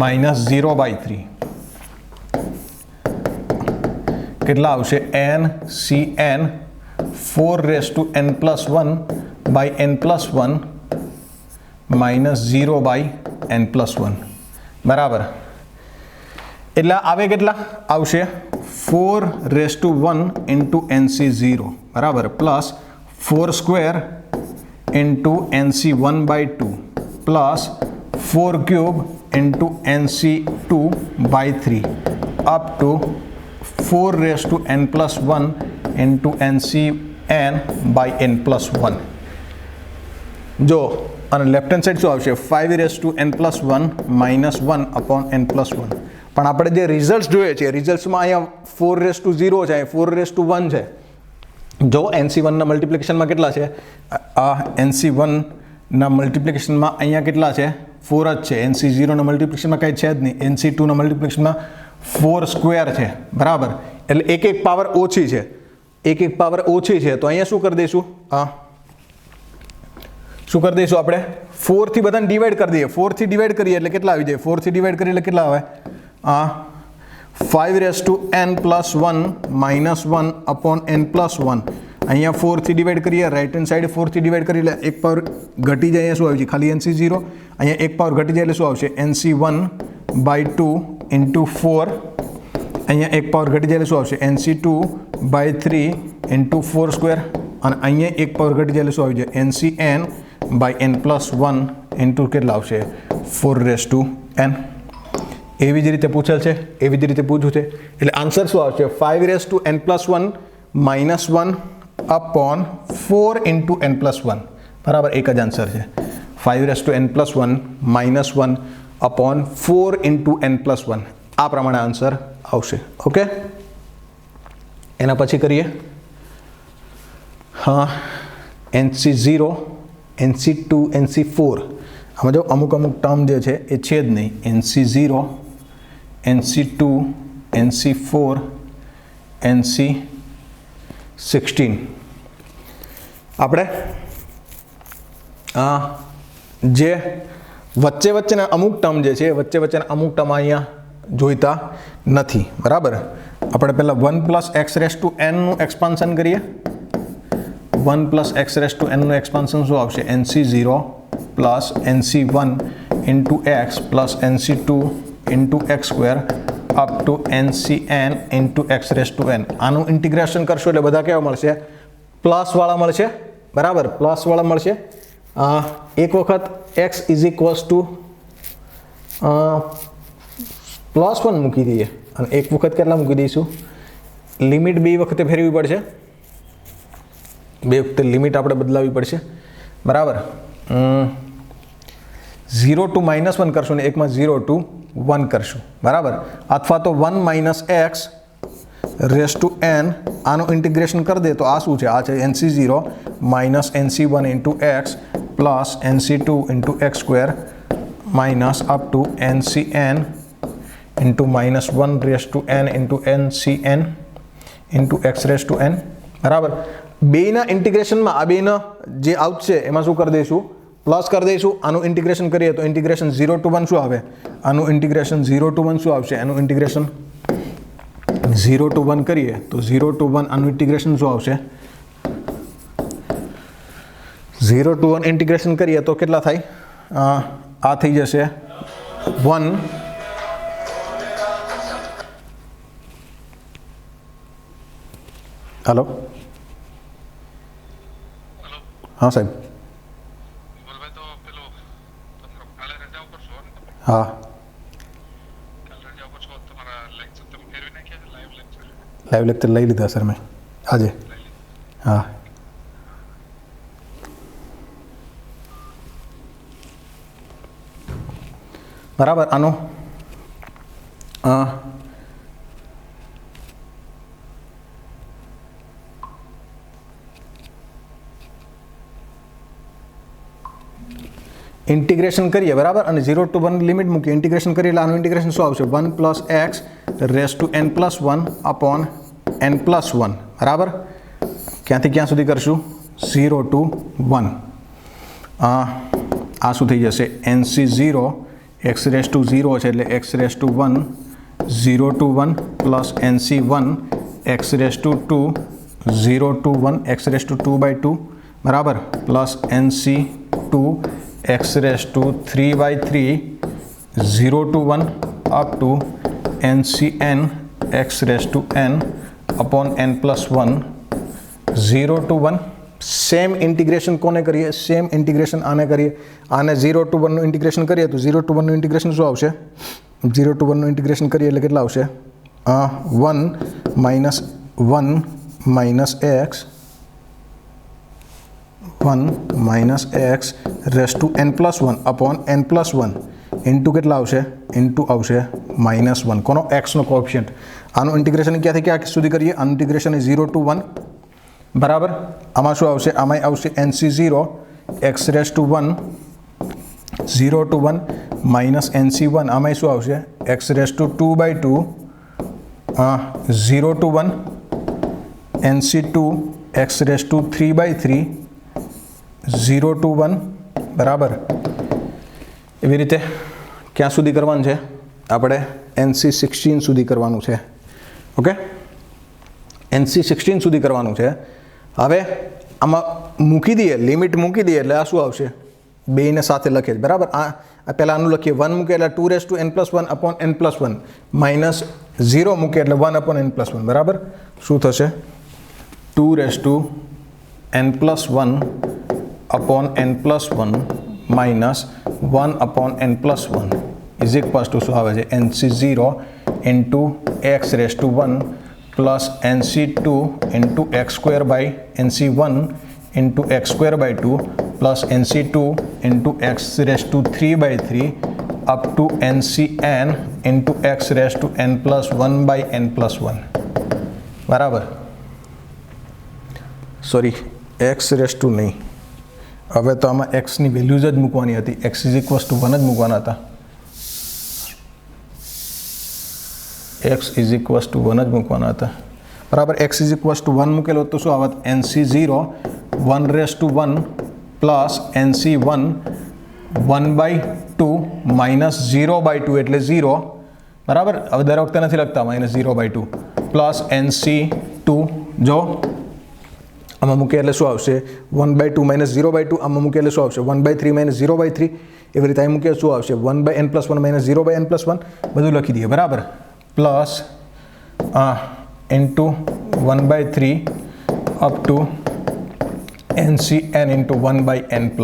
માઇનસ 0/3 કેટલા આવશે NCN 4 raise to n+1 by n+1 minus 0/n+1 બરાબર એટલે આવે કેટલા આવશે 4 રેસ ટુ 1 ઇન્ટુ NC0 બરાબર plus 4 square into NC1/2 plus 4 cube into NC2/3 up to 4 raise to n+1 into NCN/n+1 જો અને લેફ્ટ હેન્ડ સાઈડ શું આવશે 5 race to n+1 minus 1 upon n+1 પણ આપણે જે રિઝલ્ટ જોઈએ છે રિઝલ્ટ્સમાં અહીંયા 4 રેસ ટુ 0 છે અહીંયા 4 રેસ ટુ 1 છે જો NC1ના મલ્ટિપ્લિકેશનમાં કેટલા છે આ NC1ના મલ્ટિપ્લિકેશનમાં અહીંયા કેટલા છે 4 જ છે NC0ના મલ્ટિપ્લિકેશનમાં કંઈ છે જ નહીં NC2ના મલ્ટિપ્લિકેશનમાં 4 સ્ક્વેર છે બરાબર એટલે એક પાવર ઓછી છે એક પાવર ઓછી છે તો અહીંયા શું કરી દઈશું શું કરી દઈશું આપણે 4 થી બધાને ડિવાઈડ કરી દઈએ 4 થી ડિવાઈડ કરીએ એટલે કેટલા આવી જાય 4 થી ડિવાઈડ કરીએ એટલે કેટલા આવે 5 race to n+1 minus 1 upon n+1 અહીંયા 4 થી ડિવાઈડ કરીએ રાઈટ હેન્ડ સાઈડ 4 થી ડિવાઈડ કરીએ એટલે એક પાવર ઘટી જાય અહીંયા શું આવી જાય ખાલી NC0 અહીંયા એક પાવર ઘટી જાય એટલે શું આવશે NC1/2 ઇન્ટુ 4 અહીંયા એક પાવર ઘટી જાય એટલે શું આવશે NC2/3 ઇન્ટુ 4 સ્ક્વેર અને અહીંયા એક પાવર ઘટી જાય એટલે શું આવી જાય NCN/n+1 ઇન્ટુ કેટલા આવશે 4 રેસ ટુ n એવી જ રીતે પૂછેલ છે એવી જ રીતે પૂછ્યું છે એટલે આન્સર શું આવશે 5 race to n+1 minus 1 upon 4 into n+1 બરાબર એક જ આન્સર છે 5 race to n+1 minus 1 upon 4 into n+1 આ પ્રમાણે આન્સર આવશે ઓકે એના પછી કરીએ હા NC0 NC2 NC4 આમાં જો અમુક ટર્મ જે છે એ છે જ નહીં NC0 NC2 NC4 NC16 આપણે જે વચ્ચેના અમુક ટર્મ જે છે વચ્ચેના અમુક ટર્મ અહીંયા જોઈતા નથી બરાબર આપણે પહેલા 1 + x રેસ ટુ n નું એક્સપાન્શન કરીએ 1 + x રેસ ટુ n નું એક્સપાન્શન શું આવશે NC0 plus NC1 into x plus NC2 into x square up to NCN into x raise to n આનું ઇન્ટિગ્રેશન કરશો એટલે બધા કેવા મળશે પ્લસવાળા મળશે બરાબર પ્લસવાળા મળશે એક વખત x ઇઝ ઇક્વલ્સ ટુ +1 મૂકી દઈએ અને એક વખત કેટલા મૂકી દઈશું લિમિટ બે વખતે ફેરવી પડશે બે વખતે લિમિટ આપણે બદલાવી પડશે બરાબર 0 ટુ -1 કરશું ને એકમાં 0 ટુ 1 કરશું બરાબર અથવા તો 1 - x રેસ ટુ n આનું ઇન્ટિગ્રેશન કરી દે તો આ શું છે આ છે NC0 minus NC1 into x plus NC2 into x square minus up to NCN into -1 race to n into NCN into x raise to n બરાબર બેના ઇન્ટિગ્રેશનમાં આ બેના જે આઉટ છે એમાં શું કરી દઈશું પ્લસ કરી દઈશું આનું ઇન્ટિગ્રેશન કરીએ તો ઇન્ટિગ્રેશન 0 ટુ 1 શું આવે આનું ઇન્ટિગ્રેશન 0 ટુ 1 શું આવશે એનું ઇન્ટિગ્રેશન 0 ટુ 1 કરીએ તો 0 ટુ 1 આનું ઇન્ટિગ્રેશન શું આવશે 0 ટુ 1 ઇન્ટિગ્રેશન કરીએ તો કેટલા થાય આ થઈ જશે 1 हेलो हाँ साहब हाँ लाइव लेक्चर लई लीधा सर मैं आज हाँ बराबर आनो ઇન્ટિગ્રેશન કરીએ બરાબર, અને 0 to 1 લિમિટ મૂકીએ, ઇન્ટિગ્રેશન કરીએ એટલે આનું ઇન્ટિગ્રેશન શું આવશે? 1 + x raise to n + 1 upon n + 1 બરાબર. ક્યાંથી ક્યાં સુધી કરશું? 0 to 1. આ શું થઈ જશે? nc0 x રેઝ ટુ 0 છે એટલે x raise to 1 0 to 1 plus nc1 x raise to 2 0 to 1 x raise to 2/2 બરાબર, plus nc2 x raise to 3/3 0 to 1 up to ncn x raise to n upon n + 1 0 to 1. Same integration કોને કરીએ? Same integration આને કરીએ. આને 0 to 1 નું integration કરીએ તો 0 to 1 નું ઇન્ટિગ્રેશન શું આવશે? 0 to 1 નું ઇન્ટિગ્રેશન કરીએ એટલે કેટલા આવશે? 1 - 1 - x 1 - x raise to n + 1 upon n + 1 into કેટલા આવશે? ઇન્ટુ આવશે -1. કોનો? એક્સનો કોએફિશિયન્ટ. આનું ઇન્ટિગ્રેશન ક્યાંથી ક્યાં સુધી કરીએ? આનું ઇન્ટિગ્રેશન 0 to 1 બરાબર. આમાં શું આવશે? આમાં આવશે nc0 x raise to 1 0 to 1 minus nc1. આમાં શું આવશે? x raise to 2/2 0 to 1 nc2 x raise to 3/3 0 to 1 બરાબર. એવી રીતે ક્યાં સુધી કરવાનું છે? આપણે nc16 સુધી કરવાનું છે. ઓકે, nc16 સુધી કરવાનું છે. હવે આમાં મૂકી દઈએ, લિમિટ મૂકી દઈએ એટલે આ શું આવશે? બેને સાથે લખીએ બરાબર. આ પહેલાં આનું લખીએ 1 મૂકે એટલે 2 raise to n + 1 upon n + 1 minus 0 મૂકે એટલે 1 અપોન n + 1 બરાબર. શું થશે? 2 raise to n + 1 upon n + 1 minus 1 upon n + 1 is equals to શું આવે છે? nc0 into x raise to 1 plus nc2 into x² by nc1 into x²/2 plus nc2 into x raise to 3/3 up to ncn into x raise to n + 1 by n + 1 બરાબર. Sorry, x raise two નહીં, હવે તો આમાં x ની values જ મૂકવાની હતી. x is equals two 1 જ મૂકવાના હતા. x ઇઝ ઇક્વલ્સ ટુ 1 જ મૂકવાના હતા બરાબર. x ઇઝ ઇક્વલ્સ ટુ 1 મૂકેલો તો શું આવત? nc0 1 rays to 1 plus nc1 1/2 minus 0/2 એટલે 0 બરાબર. હવે દર વખતે નથી લખતા -0/2 પ્લસ nc2 જો આમાં મૂકે એટલે શું આવશે? 1/2 માઇનસ 0/2. આમાં મૂકે એટલે શું આવશે? 1/3 માઇનસ 0/3. એવી રીતે અહીં મૂકે શું આવશે? 1/n + 1 માઇનસ 0/n + 1 બધું લખી દઈએ બરાબર. Plus into 1/3 up to ncn into 1/n +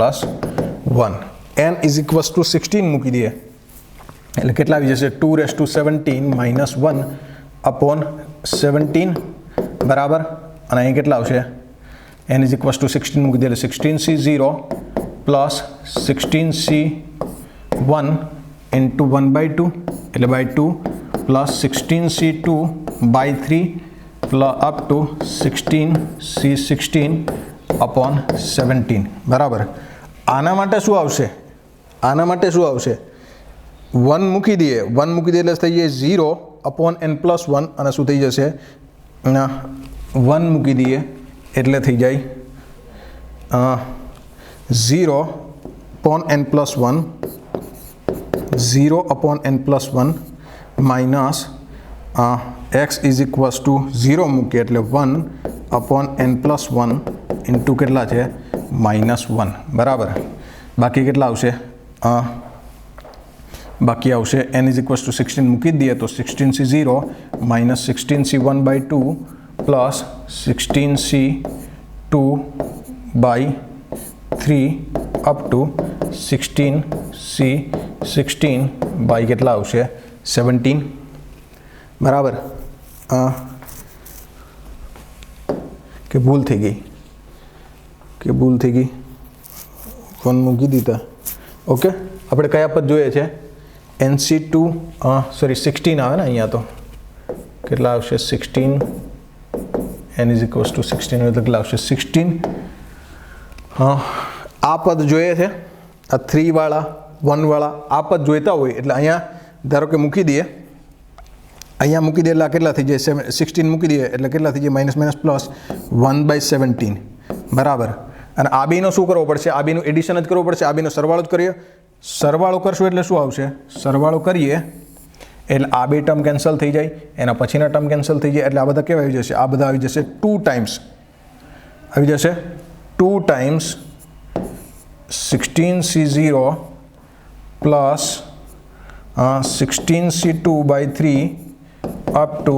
1. n is equals two 16 મૂકી દઈએ એટલે કેટલા આવી જશે? 2 રેઝ ટુ 17 માઇનસ 1 અપોન 17 બરાબર. અને અહીં કેટલા આવશે? n ઇઝ ઇક્વલ્સ ટુ 16 મૂકી દઈએ એટલે 16c0 પ્લસ 16c1 ઇન્ટુ 1/2 એટલે by 2 plus 16c2 by 3 plus up to 16c16 upon 17 બરાબર. આના માટે શું આવશે? આના માટે શું આવશે? 1 મૂકી દઈએ, 1 મૂકી દઈએ એટલે થઈ જાય 0 અપોન n + 1 અને શું થઈ જશે? 1 મૂકી દઈએ એટલે થઈ જાય 0 upon n + 1 0 upon n + 1 minus x is equals two 0 મૂકીએ એટલે 1 અપોન n + 1 ઇન્ટુ કેટલા છે? -1 બરાબર. બાકી કેટલા આવશે? બાકી આવશે n ઇઝ ઇક્વલ્સ ટુ 16 મૂકી દઈએ તો 16c0 minus 16c1/2 plus 16c2/3 up to 16c16 by કેટલા આવશે? 17 બરાબર. કે ભૂલ થઈ ગઈ? 1 મૂકી દીધા. ઓકે, આપણે કયા પદ જોઈએ છે? NC2 સોરી 16 આવે ને અહીંયા તો કેટલા આવશે 16 n ઇઝ ઇક્વલ્સ ટુ 16 એટલે કેટલા આવશે 16 આ પદ જોઈએ છે આ 3 વાળા 1 વાળા આ પદ જોઈતા હોય એટલે અહીંયા ધારો કે મૂકી દઈએ અહીંયા મૂકી દે એટલે કેટલા થઈ જાય 16 મૂકી દઈએ એટલે કેટલા થઈ જાય માઇનસ માઇનસ પ્લસ 1/17 બરાબર અને આ બેનો શું કરવો પડશે આ બેનું એડિશન જ કરવું પડશે આ બેનો સરવાળો જ કરીએ સરવાળો કરશું એટલે શું આવશે સરવાળો કરીએ એટલે આ બે ટર્મ કેન્સલ થઈ જાય એના પછીના ટર્મ કેન્સલ થઈ જાય એટલે આ બધા કેવા આવી જશે આ બધા આવી જશે 2 ટાઈમ્સ આવી જશે 2 times 16C0 plus 16C2/3 up to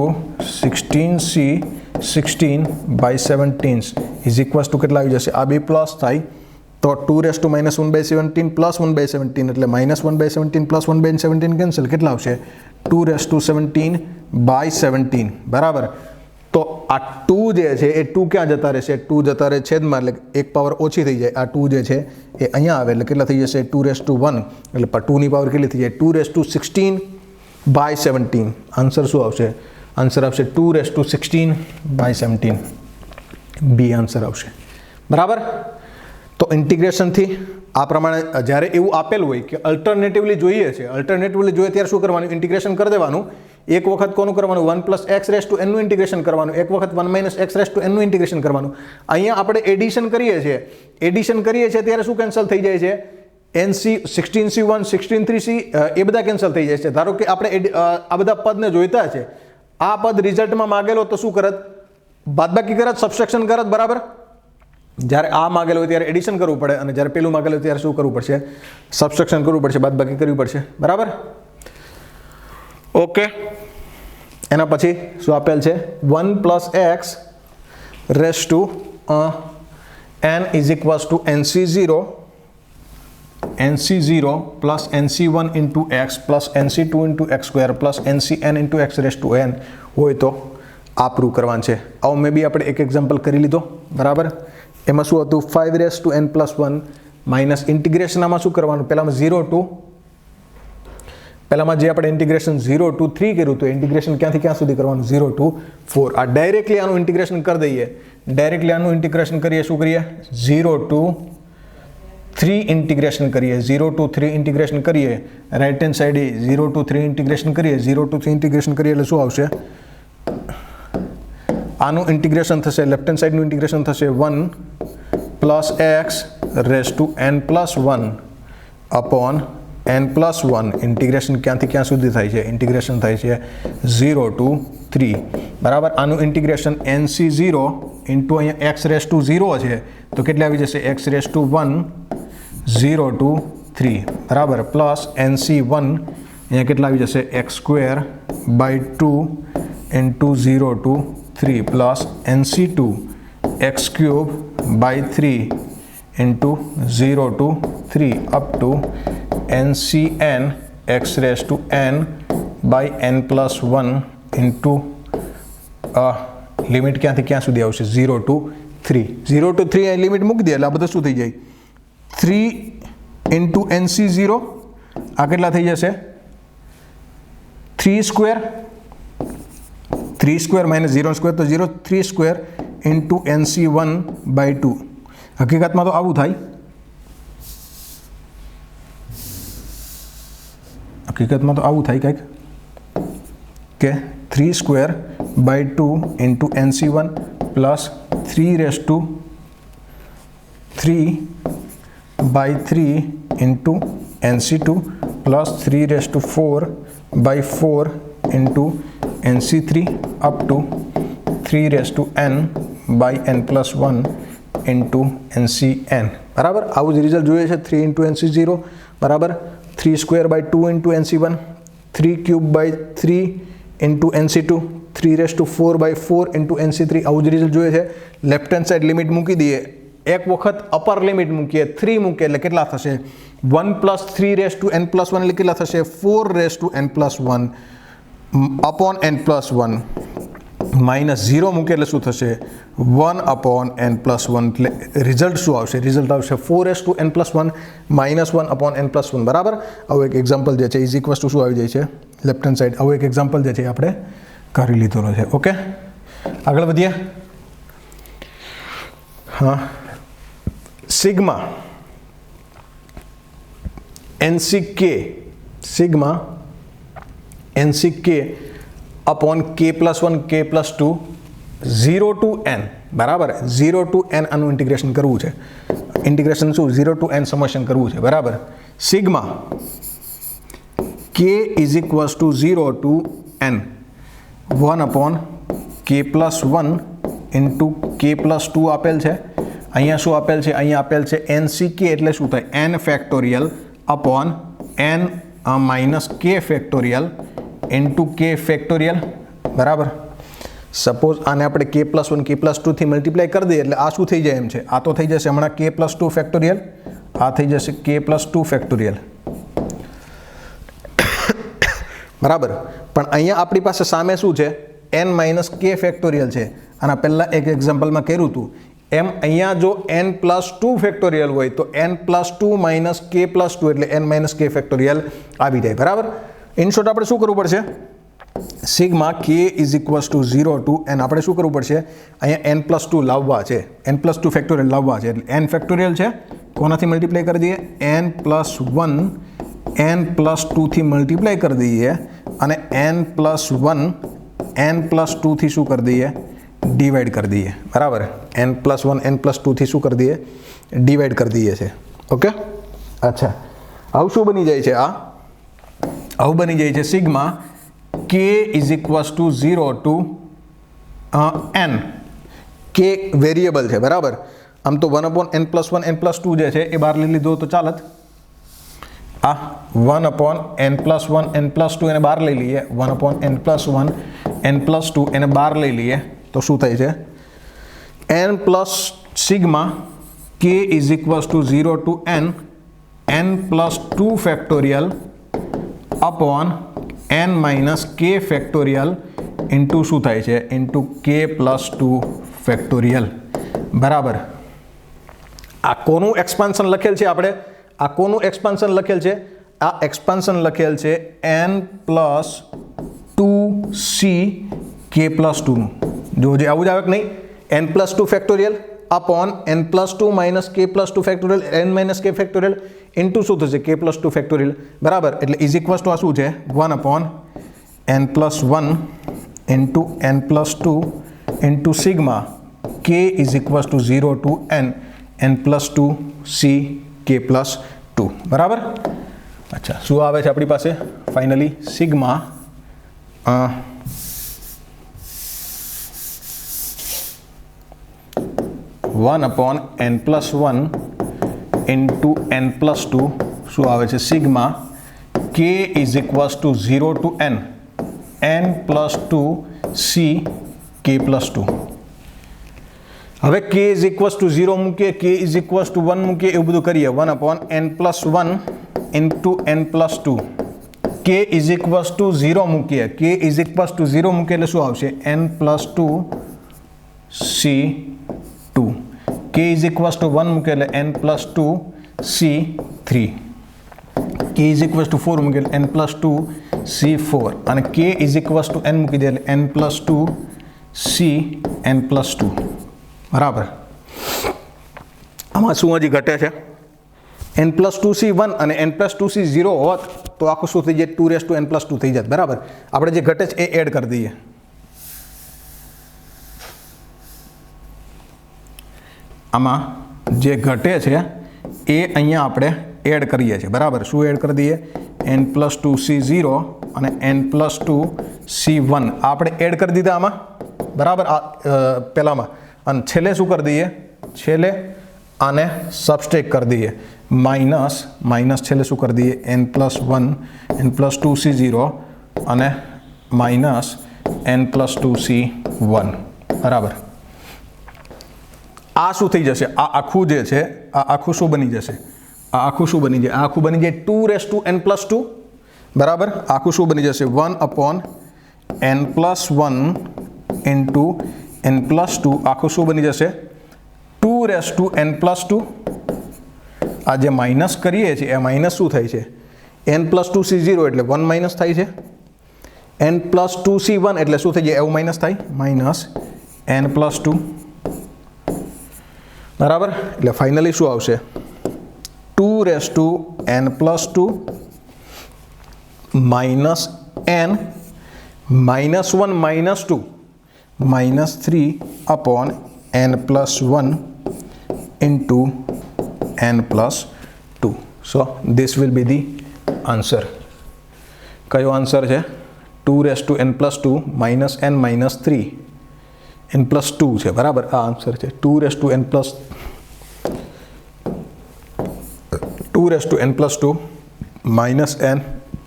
16C16/17 is equals to કેટલા આવી જશે આ બે પ્લસ થાય તો 2 - 1/17 પ્લસ 1/17 એટલે -1/17 પ્લસ 1/17 કેન્સલ કેટલા આવશે 2 - 17/17 બરાબર તો આ 2 જે છે એ 2 ક્યાં જતા રહેશે 2 જતા રહે છેદમાં એટલે એક પાવર ઓછી થઈ જાય આ 2 જે છે એ અહીંયા આવે એટલે કેટલા થઈ જશે 2 - 1 એટલે 2 ની પાવર કેટલી થઈ જાય 2 - 16/17 આન્સર શું આવશે આન્સર આવશે 2 - 16/17 બી આન્સર આવશે બરાબર તો ઇન્ટિગ્રેશનથી આ પ્રમાણે જ્યારે એવું આપેલું હોય કે અલ્ટરનેટિવલી જોઈએ છે અલ્ટરનેટિવલી જોઈએ ત્યારે શું કરવાનું ઇન્ટિગ્રેશન કરી દેવાનું એક વખત કોનું કરવાનું 1 + x રેઝ ટુ n નું ઇન્ટિગ્રેશન કરવાનું એક વખત 1 - x રેઝ ટુ n નું ઇન્ટિગ્રેશન કરવાનું અહીંયા આપણે એડિશન કરીએ છીએ ત્યારે શું કેન્સલ થઈ જાય છે NC 16C1 16(3C) એ બધા કેન્સલ થઈ જાય છે ધારો કે આપણે આ બધા પદને જોઈતા છે આ પદ રિઝલ્ટમાં માગેલો તો શું કરત બાદબાકી કરત સબસ્ટ્રેક્શન કરત બરાબર જ્યારે આ માગેલો હોય ત્યારે એડિશન કરવું પડે અને જ્યારે પેલું માગેલું હોય ત્યારે શું કરવું પડશે સબસ્ટ્રેક્શન કરવું પડશે બાદબાકી કરવી પડશે બરાબર ઓકે એના પછી શું આપેલ છે 1 + x raise to n is equals to NC0 plus NC1 into x plus NC2 into x square plus NCn into x raised to n હોય તો આ પ્રૂવ કરવાનું છે આવું મે બી આપણે એક એક્ઝામ્પલ કરી લીધો બરાબર એમાં શું હતું 5 raised to n plus 1 minus integration આમાં શું કરવાનું પહેલામાં 0 to પહેલામાં જે આપણે ઇન્ટિગ્રેશન 0 to 3 કર્યું તો ઇન્ટિગ્રેશન ક્યાંથી ક્યાં સુધી કરવાનું 0 to 4 આ ડાયરેક્ટલી આનું ઇન્ટિગ્રેશન કરી દઈએ ડાયરેક્ટલી આનું ઇન્ટિગ્રેશન કરીએ શું કરીએ 0 to 3 ઇન્ટિગ્રેશન કરીએ 0 to 3 ઇન્ટિગ્રેશન કરીએ રાઈટ હેન્ડ સાઈડે 0 to 3 ઇન્ટિગ્રેશન કરીએ 0 to 3 ઇન્ટિગ્રેશન કરીએ એટલે શું આવશે આનું ઇન્ટિગ્રેશન થશે લેફ્ટ હેન્ડ સાઈડનું ઇન્ટિગ્રેશન થશે 1 + x raise to n + 1 upon n + 1 integration ક્યાંથી ક્યાં સુધી થાય છે ઇન્ટિગ્રેશન થાય છે 0 to 3 બરાબર આનું ઇન્ટિગ્રેશન NC0 ઇન્ટુ અહીંયા x રેઝ ટુ 0 છે તો કેટલી આવી જશે x રેઝ ટુ 1 0 to 3 બરાબર પ્લસ NC1 અહીંયા કેટલા આવી જશે x²/2 into 0 to 3 plus NC2 x³/3 into 0 to 3 up to NCn x raise to n/n + 1 into limit ક્યાંથી ક્યાં સુધી આવશે 0 to 3 0 to 3 અહીં લિમિટ મૂકી દે એટલે આ બધું શું થઈ જાય 3 ઇન્ટુ NC0 આ કેટલા થઈ જશે 3² માઇનસ 0² તો 0 3² ઇન્ટુ NC1/2 હકીકતમાં તો આવું થાય કંઈક કે 3²/2 into NC1 plus 3/3 into NC2 plus 3/4 into NC3 up to 3/n/n + 1 into NCn બરાબર આવું જ રિઝલ્ટ જોઈએ છે 3 ઇન્ટુ NC0 બરાબર 3²/2 into NC1 3³/3 into NC2 3/4 into NC3 આવું જ રિઝલ્ટ જોઈએ છે લેફ્ટ હેન્ડ સાઈડ લિમિટ મૂકી દઈએ એક વખત અપર લિમિટ મૂકીએ 3 મૂકીએ એટલે કેટલા થશે 1 + 3n + 1 એટલે કેટલા થશે 4n + 1 અપોન n + 1 -0 મૂકે એટલે શું થશે 1/n+1 એટલે રિઝલ્ટ શું આવશે રિઝલ્ટ આવશે 4n+1 -1/n+1 બરાબર આવું એક એક્ઝામ્પલ જે છે ઇઝ ઇક્વલ ટુ શું આવી જાય છે લેફ્ટ હેન્ડ સાઈડ આવું એક એક્ઝામ્પલ જે છે આપણે કરી લીધેલો છે ઓકે આગળ વધીએ હા sigma NCK upon k+1 k+2 0 to n बराबर 0 to n આનું ઇન્ટિગ્રેશન કરવું છે ઇન્ટિગ્રેશન શું 0 to n સમેશન કરવું છે બરાબર sigma k is equals two 0 to n 1/k+1 into k+2 આપેલ છે અહીંયા શું આપેલ છે અહીંયા આપેલ છે NCK એટલે શું થાય n factorial upon n - k factorial into k factorial બરાબર સપોઝ આને આપણે k+1 k+2 થી મલ્ટીપ્લાય કરી દઈએ એટલે આ શું થઈ જાય એમ છે આ તો થઈ જશે હમણાં k+2 ફેક્ટોરિયલ આ થઈ જશે k+2 ફેક્ટોરિયલ બરાબર પણ અહીંયા આપણી પાસે સામે શું છે n - k ફેક્ટોરિયલ છે આના પહેલાં એક એક્ઝામ્પલમાં કર્યું હતું એમ અહીંયા જો n+2 ફેક્ટોરિયલ હોય તો n+2 - k+2 એટલે n - k ફેક્ટોરિયલ આવી જાય બરાબર ઇન શોર્ટ આપણે શું કરવું પડશે sigma k is equals two 0 to n આપણે શું કરવું પડશે અહીંયા n+2 લાવવા છે n+2 ફેક્ટોરિયલ લાવવા છે એટલે n ફેક્ટોરિયલ છે કોનાથી મલ્ટીપ્લાય કરી દઈએ n+1 n+2 થી મલ્ટીપ્લાય કરી દઈએ અને n+1 n+2 થી શું કરી દઈએ ડિવાઈડ કરી દઈએ બરાબર n+1 n+2 થી શું કરી દઈએ ડિવાઈડ કરી દઈએ છે ઓકે અચ્છા આવું શું બની જાય છે આવું બની જાય છે sigma k is equals two 0 to n k variable છે બરાબર આમ તો 1/n+1 n+2 જે છે એ બહાર લઈ લીધો તો ચાલત આ 1/n+1 n+2 એને બહાર લઈ લઈએ 1/n+1 n+2 એને બહાર લઈ લઈએ તો શું થાય છે n plus sigma k is equals two 0 to n n+2 factorial upon n - k factorial into શું થાય છે ઇન્ટુ k+2 ફેક્ટોરિયલ બરાબર આ કોનું એક્સપાન્શન લખેલ છે આપણે આ કોનું એક્સપાન્શન લખેલ છે આ એક્સપાન્શન લખેલ છે n+2c k+2 નું જો જે આવું જ આવે કે નહીં n+2 factorial upon n+2 - k+2 factorial n - k factorial into શું થશે k+2 ફેક્ટોરિયલ બરાબર એટલે ઇઝ ઇક્વલ્સ ટુ આ શું છે 1/n+1 into n+2 into sigma k is equals two 0 to n n+2c k+2 બરાબર અચ્છા શું આવે છે આપણી પાસે finally sigma 1/n+1 into n+2 શું આવે છે sigma k is equals two 0 to n n+2c k+2 હવે k ઇઝ ઇક્વલ્સ ટુ 0 મૂકીએ k ઇઝ ઇક્વલ્સ ટુ 1 મૂકીએ એવું બધું કરીએ 1/n+1 into n+2 k is equals two 0 મૂકીએ k ઇઝ ઇક્વલ્સ ટુ 0 મૂકીએ એટલે શું આવશે n+2c2 k is equals two 1 મૂકે એટલે n+2c3 k is equals two 4 મૂકે એટલે n+2c4 અને k is equals two n મૂકી દે એટલે n+2c n+2 બરાબર આમાં શું હજી ઘટે છે n+2c1 અને n+2c0 હોત તો આખું શું થઈ જાય 2n+2 થઈ જાય બરાબર આપણે જે ઘટે છે એ એડ કરી દઈએ આમાં જે ઘટે છે એ અહીંયા આપણે એડ કરીએ છીએ બરાબર શું એડ કરી દઈએ n+2c0 અને n+2c1 આપણે એડ કરી દીધા આમાં બરાબર પહેલામાં અને છેલ્લે શું કરી દઈએ છેલ્લે આને સબસ્ટ્રેક્ટ કરી દઈએ માઇનસ છેલ્લે શું કરી દઈએ n+1 n+2c0 અને માઇનસ n+2c1 બરાબર આ શું થઈ જશે આ આખું જે છે આ આખું શું બની જશે આ આખું શું બની જાય આ આખું બની જાય 2n+2 બરાબર આખું શું બની જશે 1/n+1 into n plus two आखू शू बनी जैसे 2n+2 आज माइनस करिए छे माइनस शू थाय छे n+2c0 एटले 1 माइनस थाय छे n+2c1 एटले शू थई जाय एवं माइनस थाय माइनस n+2 बराबर एटले फाइनली शू आवशे 2n+2 minus n -1 -2 -3/n+1 into n+2. So this will be the answer. कयो आंसर है 2n+2 -n -3 n+2 છે બરાબર આ આન્સર છે 2n+2 -n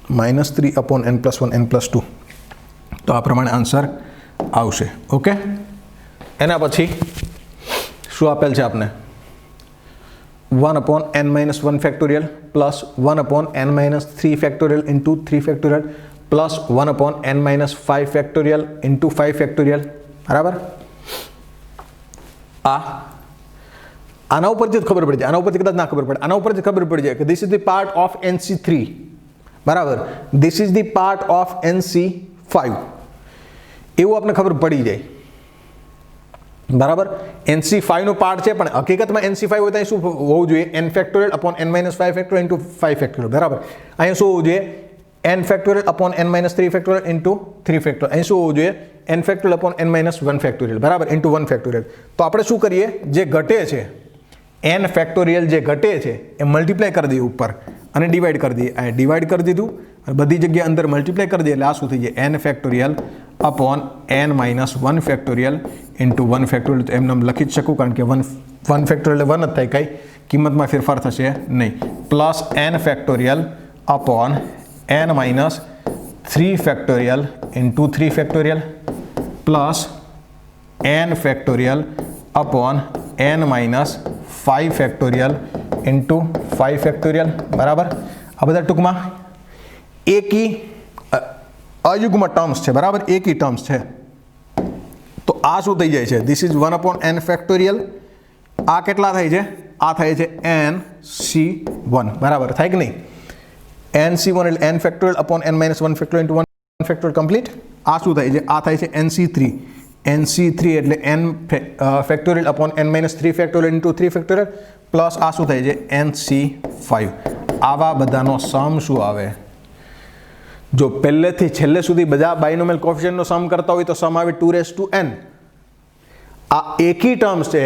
-3/n+1 n+2 તો આ પ્રમાણે આન્સર આવશે ઓકે એના પછી શું આપેલ છે આપને 1/n-1 factorial plus 1/n-3 factorial into 3 factorial plus 1/n-5 factorial into 5 factorial બરાબર આના ઉપરથી જ ખબર પડી જાય આના ઉપરથી કદાચ ના ખબર પડે આના ઉપરથી ખબર પડી જાય કે this is the part of NC3 બરાબર this is the part of NC5 એવું આપણે ખબર પડી જાય બરાબર NC5 નો પાર્ટ છે પણ હકીકતમાં NC5 હોય તો શું હોવું જોઈએ n factorial upon n -5 factorial into 5 factorial બરાબર અહીં શું હોવું જોઈએ n factorial upon n -3 factorial into 3 factorial અહીં શું હોવું જોઈએ n factorial upon n -1 factorial બરાબર ઇન્ટુ 1 ફેક્ટોરિયલ તો આપણે શું કરીએ જે ઘટે છે n ફેક્ટોરિયલ જે ઘટે છે એ મલ્ટીપ્લાય કરી દઈએ ઉપર અને ડિવાઈડ કરી દઈએ આ ડિવાઈડ કરી દીધું અને બધી જગ્યાએ અંદર મલ્ટીપ્લાય કરી દઈએ એટલે આ શું થઈ જાય n factorial upon n -1 factorial into 1 factorial તો એમને લખી જ શકું કારણ કે 1 ફેક્ટોરિયલ 1 જ થાય કંઈ કિંમતમાં ફેરફાર થશે નહીં plus n factorial upon n -3 factorial into 3 factorial plus n factorial upon n -5 factorial into 5 factorial બરાબર આ બધા ટૂંકમાં એકી અયુગ્મ ટર્મ્સ છે બરાબર એકી ટર્મ્સ છે તો આ શું થઈ જાય છે ધીસ ઇઝ 1/n ફેક્ટોરિયલ આ કેટલા થાય છે આ થાય છે NC1 બરાબર થાય કે નહીં NC1 એટલે n factorial upon n -1 factorial into 1 factorial complete આ શું થાય છે આ થાય છે NC3 એટલે n factorial upon n -3 factorial into 3 factorial plus આ શું થાય છે NC5 આવા બધાનો સમ શું આવે જો પહેલેથી છેલ્લે સુધી બધા બાયનોમિયલ કોએફિશિયન્ટનો સમ કરતા હોય તો સમ આવે 2n આ એકી ટર્મ્સ છે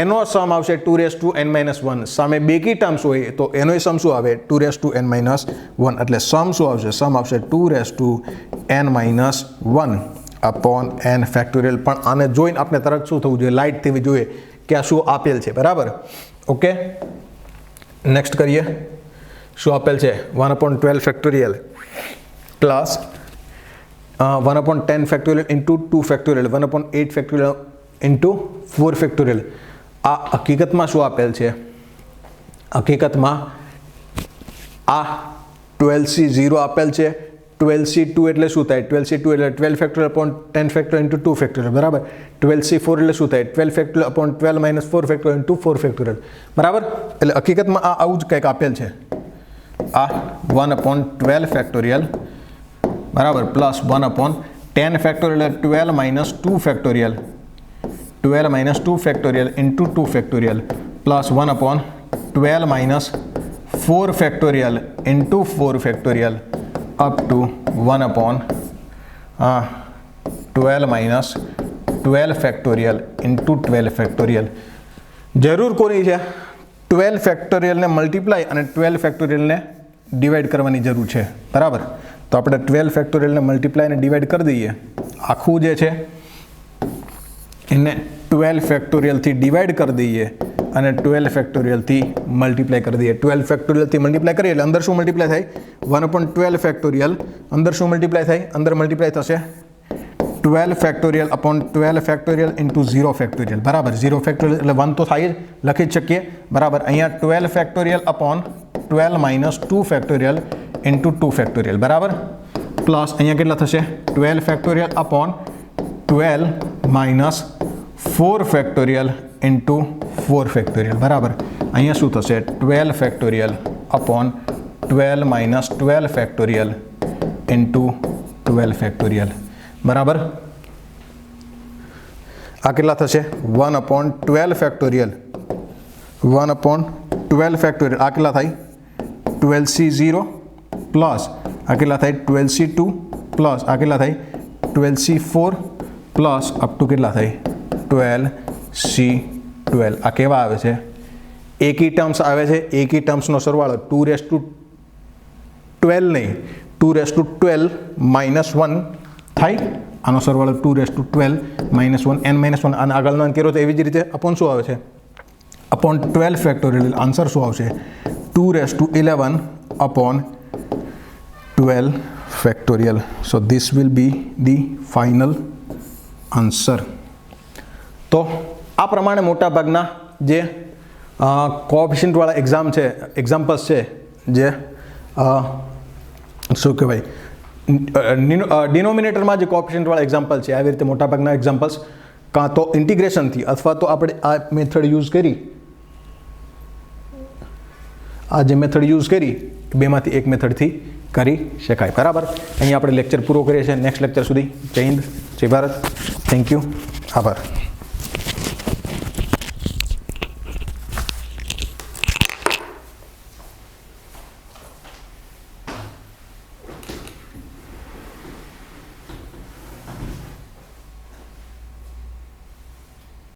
એનો સમ આવશે 2n-1 સામે બેકી ટર્મ્સ હોય તો એનો સમ શું આવે 2n-1 એટલે સમ શું આવશે સમ આવશે 2n-1 અપોન n ફેક્ટોરિયલ પણ આને જોઈને આપણે તરત શું થવું જોઈએ લાઇટ થવી જોઈએ કે આ શું આપેલ છે બરાબર ઓકે નેક્સ્ટ કરીએ શું આપેલ છે 1/12 factorial plus 1/10 factorial into 2 factorial 1/8 factorial into 4 factorial આ હકીકતમાં શું આપેલ છે હકીકતમાં આ 12C0 આપેલ છે 12C2 એટલે શું થાય 12C2 એટલે 12 factorial upon 10 factorial into 2 factorial બરાબર 12C4 એટલે શું થાય 12 factorial upon 12 - 4 factorial into 4 factorial બરાબર એટલે હકીકતમાં આ આવું જ કંઈક આપેલ છે આ 1/12 ફેક્ટોરિયલ બરાબર plus 1/10 factorial 12 - 2 factorial 12 - 2 factorial into 2 factorial plus 1/12 - 4 factorial into 4 factorial up to 1/12 - 12 factorial into 12 factorial જરૂર કોની છે 12 ફેક્ટોરિયલને મલ્ટીપ્લાય અને 12 ફેક્ટોરિયલને ડિવાઈડ કરવાની જરૂર છે બરાબર તો આપણે 12 ફેક્ટોરિયલને મલ્ટીપ્લાય અને ડિવાઈડ કરી દઈએ આખું જે છે એને 12 ફેક્ટોરિયલથી ડિવાઈડ કરી દઈએ અને 12 ફેક્ટોરિયલથી મલ્ટીપ્લાય કરી દઈએ 12 ફેક્ટોરિયલથી મલ્ટીપ્લાય કરીએ એટલે અંદર શું મલ્ટીપ્લાય થાય 1/12 ફેક્ટોરિયલ અંદર શું મલ્ટીપ્લાય થાય અંદર મલ્ટીપ્લાય થશે 12 factorial upon 12 factorial into 0 factorial બરાબર 0 ફેક્ટોરિયલ એટલે 1 તો થાય જ લખી જ શકીએ બરાબર અહીંયા 12 factorial upon 12 - 2 factorial into 2 factorial બરાબર પ્લસ અહીંયા કેટલા થશે 12 factorial upon 12 minus 4 factorial into 4 factorial બરાબર. અહીંયા શું થશે 12 factorial upon 12 minus 12 factorial into 12 factorial બરાબર. આ કેટલા થશે 1/12 ફેક્ટોરિયલ 1/12 ફેક્ટોરિયલ આ કેટલા થાય 12c0 પ્લસ આ કેટલા થાય 12c2 પ્લસ આ કેટલા થાય 12c4 પ્લસ અપ ટુ કેટલા થાય 12c12. આ કેવા આવે છે એકી ટર્મ્સ આવે છે. એકી ટર્મ્સનો સરવાળો 2^12 નહીં 2^12 -1 થાય. આનો સરવાળો 2^12 -1 n-1 અને આગળનો n કર્યો તો એવી જ રીતે અપોન શું આવે છે અપોન 12 ફેક્ટોરિયલ. આન્સર શું આવશે 2^11 upon 12 factorial. So this will be the final answer. તો આ પ્રમાણે મોટાભાગના જે કોએફિશિયન્ટવાળા એક્ઝામ્પલ્સ છે જે શું કહેવાય ડિનોમિનેટરમાં જે કોએફિશિયન્ટવાળા એક્ઝામ્પલ છે આવી રીતે મોટાભાગના એક્ઝામ્પલ્સ કાં તો ઇન્ટિગ્રેશનથી અથવા તો આપણે આ મેથડ યુઝ કરી આ જે મેથડ યુઝ કરી બેમાંથી એક મેથડથી કરી શકાય બરાબર. અહીં આપણે લેક્ચર પૂરો કરીએ છીએ. નેક્સ્ટ લેક્ચર સુધી જય હિન્દ જય ભારત. Thank you. આભાર.